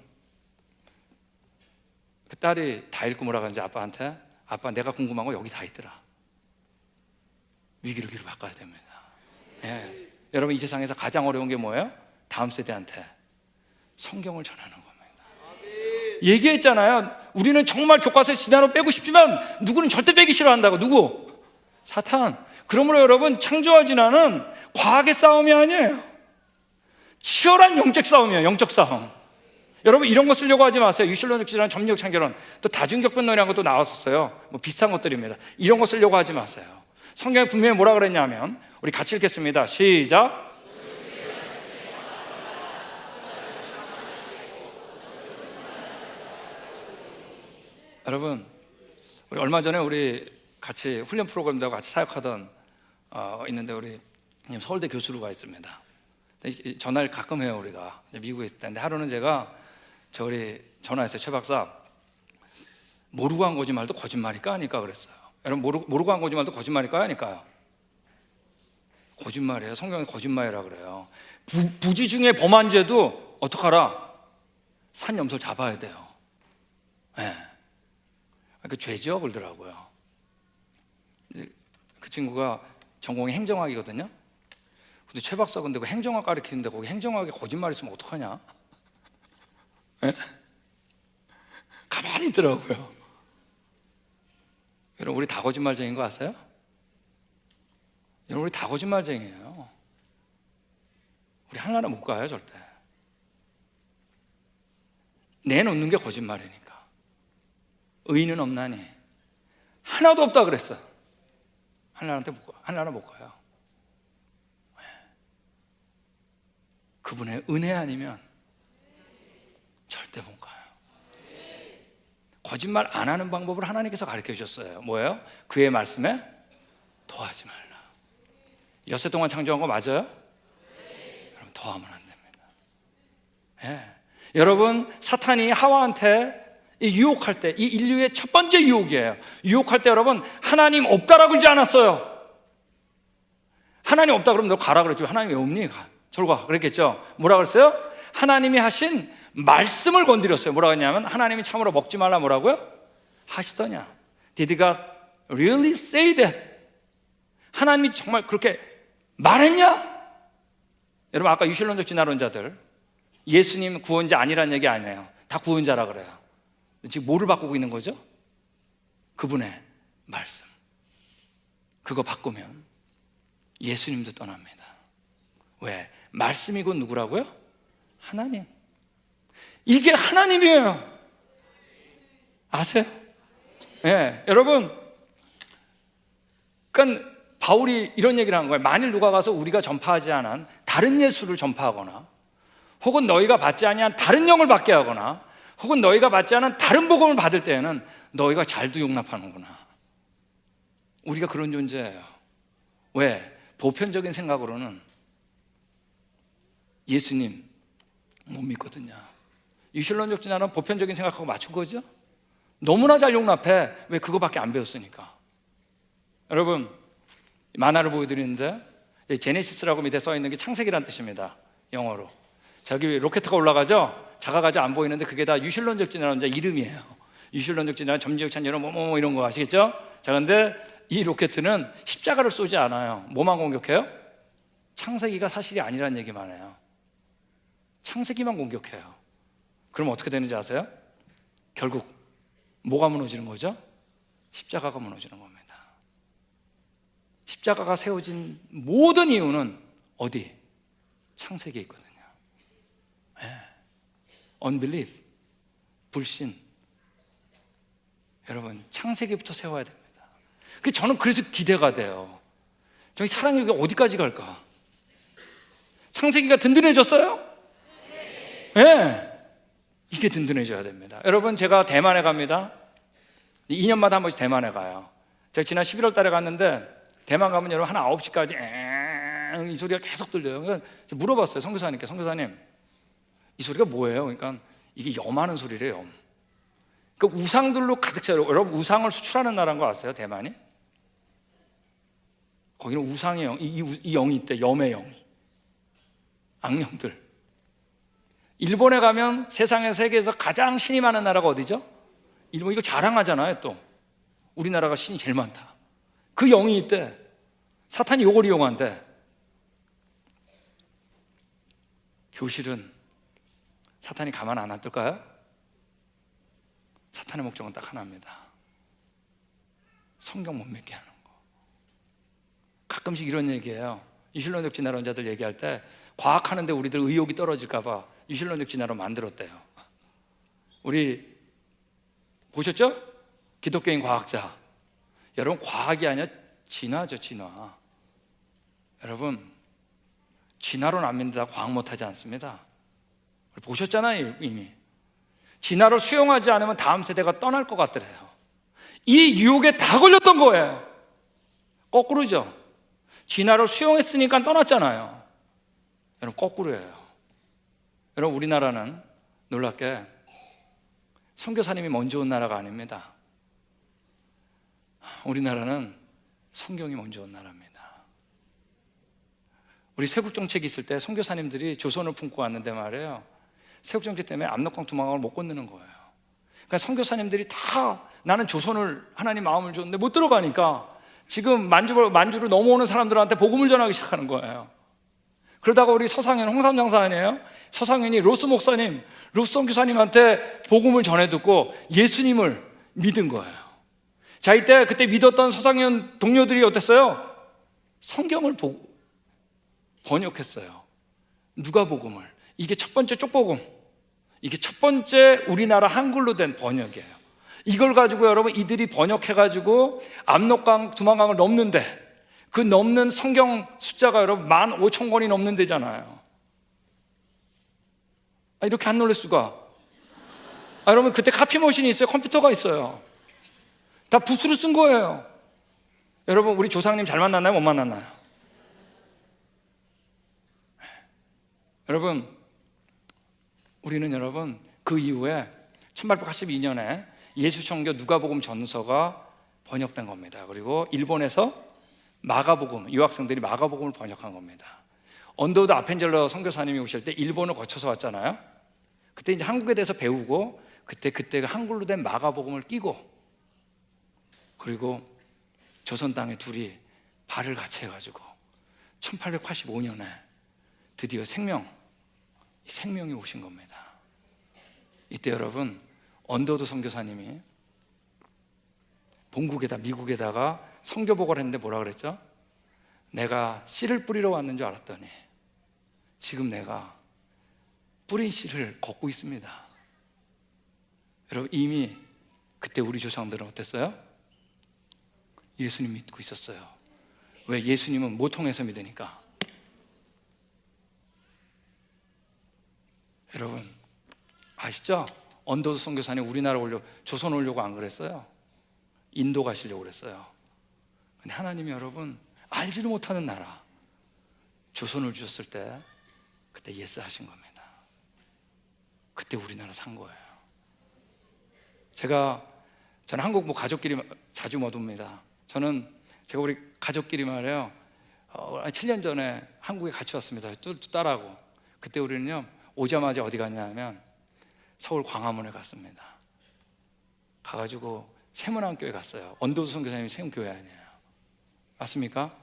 그 딸이 다 읽고 뭐라 그러는지 아빠한테, 아빠 내가 궁금한 거 여기 다 있더라. 위기를 기회로 바꿔야 됩니다. 예. 여러분, 이 세상에서 가장 어려운 게 뭐예요? 다음 세대한테 성경을 전하는 겁니다. 얘기했잖아요. 우리는 정말 교과서에 지단어 빼고 싶지만 누구는 절대 빼기 싫어한다고. 누구? 사탄. 그러므로 여러분, 창조와 진화는 과학의 싸움이 아니에요. 치열한 영적 싸움이에요. 영적 싸움. 여러분, 이런 거 쓰려고 하지 마세요. 유실론적 질환, 점력 창결론, 또 다중격변론이라는 것도 나왔었어요. 뭐 비슷한 것들입니다. 이런 거 쓰려고 하지 마세요. 성경에 분명히 뭐라 그랬냐면, 우리 같이 읽겠습니다. 시작. 여러분, 우리 얼마 전에 우리 같이 훈련 프로그램도 같이 사역하던 있는데, 우리 서울대 교수가 있습니다. 전화를 가끔 해요. 우리가 미국에 있을 때인데, 하루는 제가 우리 전화했어요. 최 박사, 모르고 한 거짓말도 거짓말일까 아닐까 그랬어요. 여러분, 모르고 한 거짓말도 거짓말일까요 아닐까요? 거짓말이에요. 성경에 거짓말이라 그래요. 부지 중에 범한 죄도 어떡하라? 산염소 잡아야 돼요. 네. 그 죄죠 그러더라고요. 그 친구가 전공이 행정학이거든요. 근데 최 박사, 근데 그 행정학 가르치는데 거기 행정학에 거짓말 있으면 어떡하냐? 네? 가만히 있더라고요. 여러분, 우리 다 거짓말쟁이인 거 아세요? 여러분, 우리 다 거짓말쟁이에요. 우리 하나는 못 가요 절대. 내놓는 게 거짓말이니까. 의인은 없나니 하나도 없다 그랬어. 하나는 못 가요. 그분의 은혜 아니면 절대 못 가요. 거짓말 안 하는 방법을 하나님께서 가르쳐 주셨어요. 뭐예요? 그의 말씀에 더하지 말라. 엿새 동안 창조한 거 맞아요? 여러분, 더하면 안 됩니다. 예. 여러분, 사탄이 하와한테 유혹할 때, 이 인류의 첫 번째 유혹이에요. 유혹할 때 여러분, 하나님 없다라고 그러지 않았어요. 하나님 없다 그러면 너 가라 그랬죠. 하나님 왜 없니? 저리 가 그랬겠죠. 뭐라 그랬어요? 하나님이 하신 말씀을 건드렸어요. 뭐라고 했냐면, 하나님이 참으로 먹지 말라 뭐라고요? 하시더냐? Did God really say that? 하나님이 정말 그렇게 말했냐? 여러분, 아까 유실론적 진화론자들 예수님 구원자 아니란 얘기 아니에요. 다 구원자라 그래요. 지금 뭐를 바꾸고 있는 거죠? 그분의 말씀. 그거 바꾸면 예수님도 떠납니다. 왜? 말씀이 곧 누구라고요? 하나님. 이게 하나님이에요. 아세요? 예, 여러분, 그러니까 바울이 이런 얘기를 한 거예요. 만일 누가 가서 우리가 전파하지 않은 다른 예수를 전파하거나, 혹은 너희가 받지 아니한 다른 영을 받게 하거나, 혹은 너희가 받지 않은 다른 복음을 받을 때에는 너희가 잘도 용납하는구나. 우리가 그런 존재예요. 왜? 보편적인 생각으로는 예수님 못 믿거든요. 유실론적 진화는 보편적인 생각하고 맞춘 거죠. 너무나 잘 용납해. 왜? 그거밖에 안 배웠으니까. 여러분, 만화를 보여드리는데 제네시스라고 밑에 써있는 게 창세기란 뜻입니다. 영어로. 저기 로켓가 올라가죠? 작아가지고 안 보이는데 그게 다 유실론적 진화론자 이름이에요. 유실론적 진화, 점지역찬 여론 뭐 이런 거 아시겠죠? 자, 근데 이 로켓은 십자가를 쏘지 않아요. 뭐만 공격해요? 창세기가 사실이 아니라는 얘기만 해요. 창세기만 공격해요. 그럼 어떻게 되는지 아세요? 결국 뭐가 무너지는 거죠? 십자가가 무너지는 겁니다. 십자가가 세워진 모든 이유는 어디? 창세기에 있거든요. 네. Unbelief, 불신. 여러분, 창세기부터 세워야 됩니다. 저는 그래서 기대가 돼요. 저희 사랑이 어디까지 갈까? 창세기가 든든해졌어요? 네. 이게 든든해져야 됩니다. 여러분, 제가 대만에 갑니다. 2년마다 한 번씩 대만에 가요. 제가 지난 11월 달에 갔는데 대만 가면 여러분 한 9시까지 이 소리가 계속 들려요. 그러니까 물어봤어요, 선교사님께. 선교사님, 이 소리가 뭐예요? 그러니까 이게 염하는 소리래요. 그러니까 우상들로 가득 차요. 여러분, 우상을 수출하는 나라인 거 아세요? 대만이? 거기는 우상의 영, 이 영이 있대. 염의 영이. 악령들. 일본에 가면 세계에서 가장 신이 많은 나라가 어디죠? 일본. 이거 자랑하잖아요. 또 우리나라가 신이 제일 많다. 그 영이 있대. 사탄이 이걸 이용한대. 교실은 사탄이 가만 안 놔둘까요? 사탄의 목적은 딱 하나입니다. 성경 못 믿게 하는 거. 가끔씩 이런 얘기해요. 유실론적 진화론자들 얘기할 때 과학하는데 우리들 의욕이 떨어질까 봐 유실론적 진화론 만들었대요. 우리 보셨죠? 기독교인 과학자. 여러분, 과학이 아니라 진화죠, 진화. 여러분, 진화론 안 믿는다 과학 못하지 않습니다. 보셨잖아요, 이미. 진화를 수용하지 않으면 다음 세대가 떠날 것 같더래요. 이 유혹에 다 걸렸던 거예요. 거꾸로죠. 진화를 수용했으니까 떠났잖아요. 여러분, 거꾸로예요. 여러분, 우리나라는 놀랍게 선교사님이 먼저 온 나라가 아닙니다. 우리나라는 성경이 먼저 온 나라입니다. 우리 세국정책이 있을 때 선교사님들이 조선을 품고 왔는데 말이에요, 세국정책 때문에 압록강 두만강을 못 건너는 거예요. 그러니까 선교사님들이 다 나는 조선을 하나님 마음을 줬는데 못 들어가니까 지금 만주로 넘어오는 사람들한테 복음을 전하기 시작하는 거예요. 그러다가 우리 서상현, 홍삼 장사 아니에요? 서상현이 로스 목사님, 로스 선교사님한테 복음을 전해 듣고 예수님을 믿은 거예요. 자, 그때 믿었던 서상현 동료들이 어땠어요? 성경을 번역했어요. 누가복음을. 이게 첫 번째 쪽복음. 이게 첫 번째 우리나라 한글로 된 번역이에요. 이걸 가지고 여러분, 이들이 번역해가지고 압록강, 두만강을 넘는데, 그 넘는 성경 숫자가 여러분 15,000권이 넘는 데잖아요. 이렇게 안 놀랄 수가. 여러분, 그때 카피머신이 있어요? 컴퓨터가 있어요? 다 붓으로 쓴 거예요. 여러분, 우리 조상님 잘 만났나요? 못 만났나요? 여러분, 우리는 여러분 그 이후에 1882년에 예수천교 누가복음 전서가 번역된 겁니다. 그리고 일본에서 마가복음, 유학생들이 마가복음을 번역한 겁니다. 언더우드 아펜젤러 선교사님이 오실 때 일본을 거쳐서 왔잖아요. 그때 이제 한국에 대해서 배우고 그때 한글로 된 마가복음을 끼고, 그리고 조선 땅에 둘이 발을 같이 해가지고 1885년에 드디어 생명이 오신 겁니다. 이때 여러분, 언더우드 선교사님이 미국에다가 선교복을 했는데 뭐라 그랬죠? 내가 씨를 뿌리러 왔는 줄 알았더니 지금 내가 뿌린 씨를 걷고 있습니다. 여러분, 이미 그때 우리 조상들은 어땠어요? 예수님 믿고 있었어요. 왜? 예수님은 모통해서 믿으니까. 여러분 아시죠? 언더우드 선교사님 우리나라 조선 오려고 안 그랬어요. 인도 가시려고 그랬어요. 근데 하나님이 여러분 알지도 못하는 나라 조선을 주셨을 때 그때 예스 하신 겁니다. 그때 우리나라 산 거예요. 저는 한국 가족끼리 자주 못 옵니다. 제가 우리 가족끼리 말이에요, 7년 전에 한국에 같이 왔습니다. 딸하고. 그때 우리는요, 오자마자 어디 갔냐면 서울 광화문에 갔습니다. 가가지고 세문안교회 갔어요. 언더우드 선교사님이 세운 교회 아니에요. 맞습니까?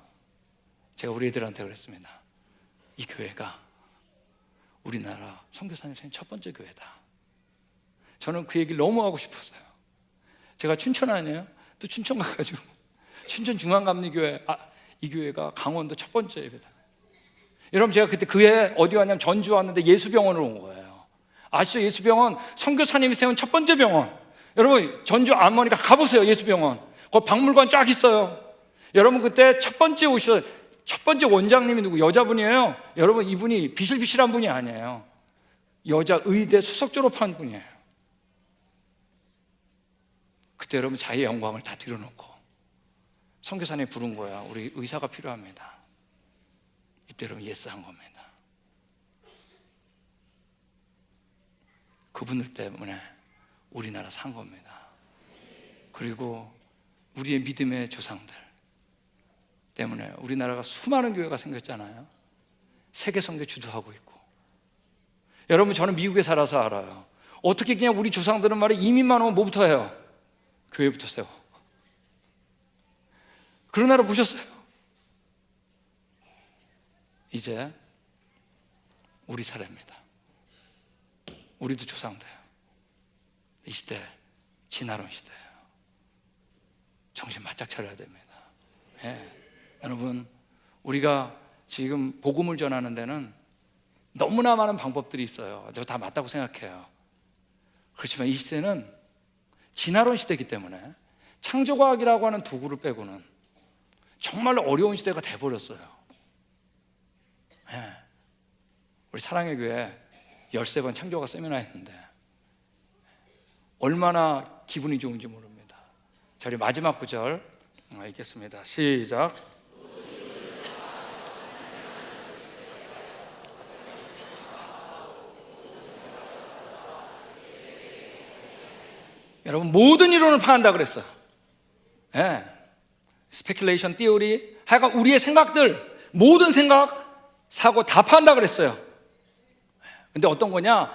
제가 우리 애들한테 그랬습니다. 이 교회가 우리나라 선교사님 세운 첫 번째 교회다. 저는 그 얘기를 너무 하고 싶었어요. 제가 춘천 아니에요? 또 춘천 가가지고 춘천 중앙감리교회, 이 교회가 강원도 첫 번째 예배다. 여러분, 제가 그때 그해 어디 왔냐면 전주 왔는데 예수병원으로 온 거예요. 아시죠? 예수병원 선교사님이 세운 첫 번째 병원. 여러분, 전주 안머니까 가보세요. 예수병원 거기 박물관 쫙 있어요. 여러분, 그때 첫 번째 원장님이 누구? 여자분이에요. 여러분, 이분이 비실비실한 분이 아니에요. 여자 의대 수석 졸업한 분이에요. 그때 여러분 자기의 영광을 다 들여놓고 선교사님이 부른 거야. 우리 의사가 필요합니다. 이때 여러분 예스한 겁니다. 그분들 때문에 우리나라 산 겁니다. 그리고 우리의 믿음의 조상들 때문에 우리나라가 수많은 교회가 생겼잖아요. 세계 선교 주도하고 있고. 여러분, 저는 미국에 살아서 알아요. 어떻게 그냥 우리 조상들은 말이야, 이민만 오면 뭐부터 해요? 교회부터 세워. 그런 나라 보셨어요? 이제 우리 차례입니다. 우리도 조상돼요. 이 시대 진화론 시대예요. 정신 바짝 차려야 됩니다. 여러분, 우리가 지금 복음을 전하는 데는 너무나 많은 방법들이 있어요. 저 다 맞다고 생각해요. 그렇지만 이 시대는 진화론 시대이기 때문에 창조과학이라고 하는 도구를 빼고는 정말로 어려운 시대가 돼버렸어요. 우리 사랑의 교회 13번 창조과학 세미나 했는데 얼마나 기분이 좋은지 모릅니다. 자, 우리 마지막 구절 읽겠습니다. 시작. 여러분, 모든 이론을 파한다 그랬어요. 스페큘레이션, 티오리, 하여간 우리의 생각들, 모든 생각, 사고 다 파한다 그랬어요. 근데 어떤 거냐?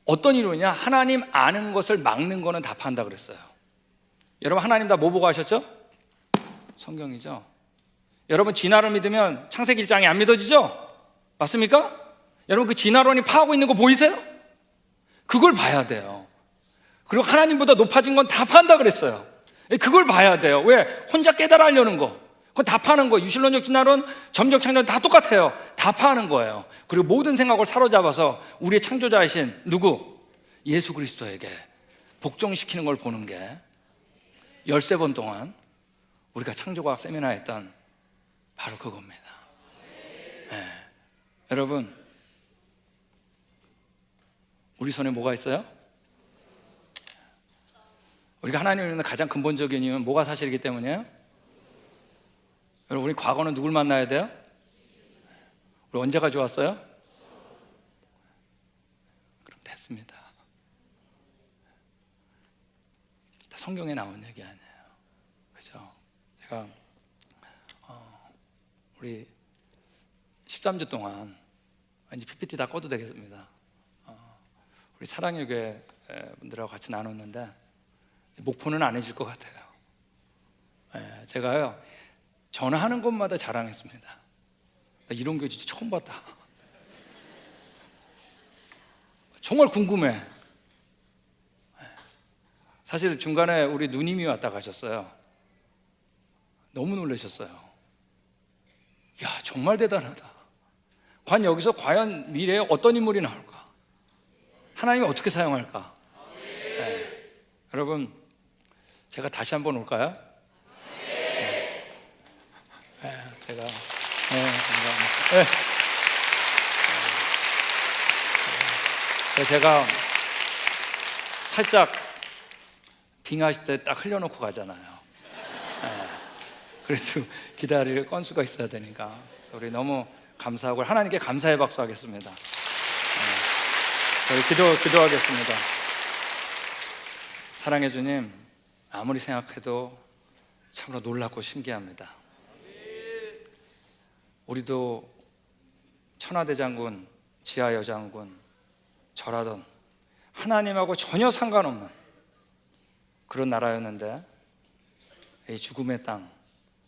어떤 이론이냐? 하나님 아는 것을 막는 거는 다 파한다 그랬어요. 여러분, 하나님 다 뭐 보고 하셨죠? 성경이죠. 여러분, 진화를 믿으면 창세기 1장이 안 믿어지죠? 맞습니까? 여러분, 그 진화론이 파하고 있는 거 보이세요? 그걸 봐야 돼요. 그리고 하나님보다 높아진 건 다 판다 그랬어요. 그걸 봐야 돼요. 왜? 혼자 깨달아 하려는 거, 그건 다 파는 거예요. 유실론적 진화론, 점적 창조론 다 똑같아요. 다 파는 거예요. 그리고 모든 생각을 사로잡아서 우리의 창조자이신 누구? 예수 그리스도에게 복종시키는 걸 보는 게 13번 동안 우리가 창조과학 세미나 했던 바로 그겁니다. 여러분, 우리 손에 뭐가 있어요? 우리가 하나님을 믿는 가장 근본적인 이유는 뭐가 사실이기 때문이에요? 여러분, 우리 과거는 누굴 만나야 돼요? 우리 언제가 좋았어요? 그럼 됐습니다. 다 성경에 나온 얘기 아니에요. 그죠? 제가 우리 13주 동안 이제 PPT 다 꺼도 되겠습니다. 우리 사랑의 교회 분들하고 같이 나눴는데 목포는 안 해질 것 같아요. 제가요, 전화하는 곳마다 자랑했습니다. 나 이런 교회 진짜 처음 봤다. 정말 궁금해. 사실 중간에 우리 누님이 왔다 가셨어요. 너무 놀라셨어요. 야, 정말 대단하다. 여기서 과연 미래에 어떤 인물이 나올까? 하나님이 어떻게 사용할까? 네. 여러분, 제가 다시 한번 올까요? 네. 제가 감사합니다. 제가 살짝 빙하실 때 딱 흘려놓고 가잖아요. 그래도 기다릴 건수가 있어야 되니까 우리 너무 감사하고 하나님께 감사의 박수 하겠습니다. 저희 기도하겠습니다. 사랑해 주님, 아무리 생각해도 참으로 놀랍고 신기합니다. 우리도 천하대장군, 지하여장군, 절하던 하나님하고 전혀 상관없는 그런 나라였는데 이 죽음의 땅,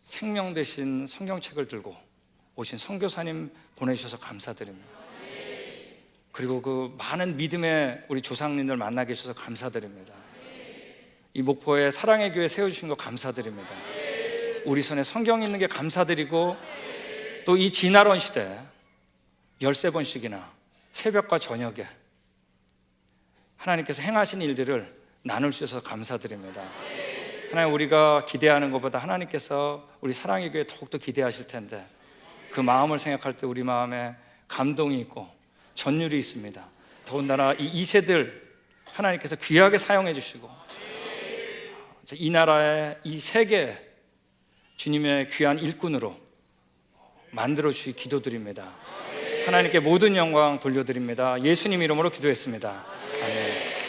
생명 대신 성경책을 들고 오신 선교사님 보내주셔서 감사드립니다. 그리고 그 많은 믿음의 우리 조상님들 만나 계셔서 감사드립니다. 이 목포에 사랑의 교회 세워주신 거 감사드립니다. 우리 손에 성경이 있는 게 감사드리고 또 이 진화론 시대 13번씩이나 새벽과 저녁에 하나님께서 행하신 일들을 나눌 수 있어서 감사드립니다. 하나님, 우리가 기대하는 것보다 하나님께서 우리 사랑의 교회 더욱더 기대하실 텐데 그 마음을 생각할 때 우리 마음에 감동이 있고 전율이 있습니다. 더군다나 이 2세들 하나님께서 귀하게 사용해 주시고 이 나라의 이 세계 주님의 귀한 일꾼으로 만들어 주시 기도드립니다. 하나님께 모든 영광 돌려드립니다. 예수님 이름으로 기도했습니다. 아멘.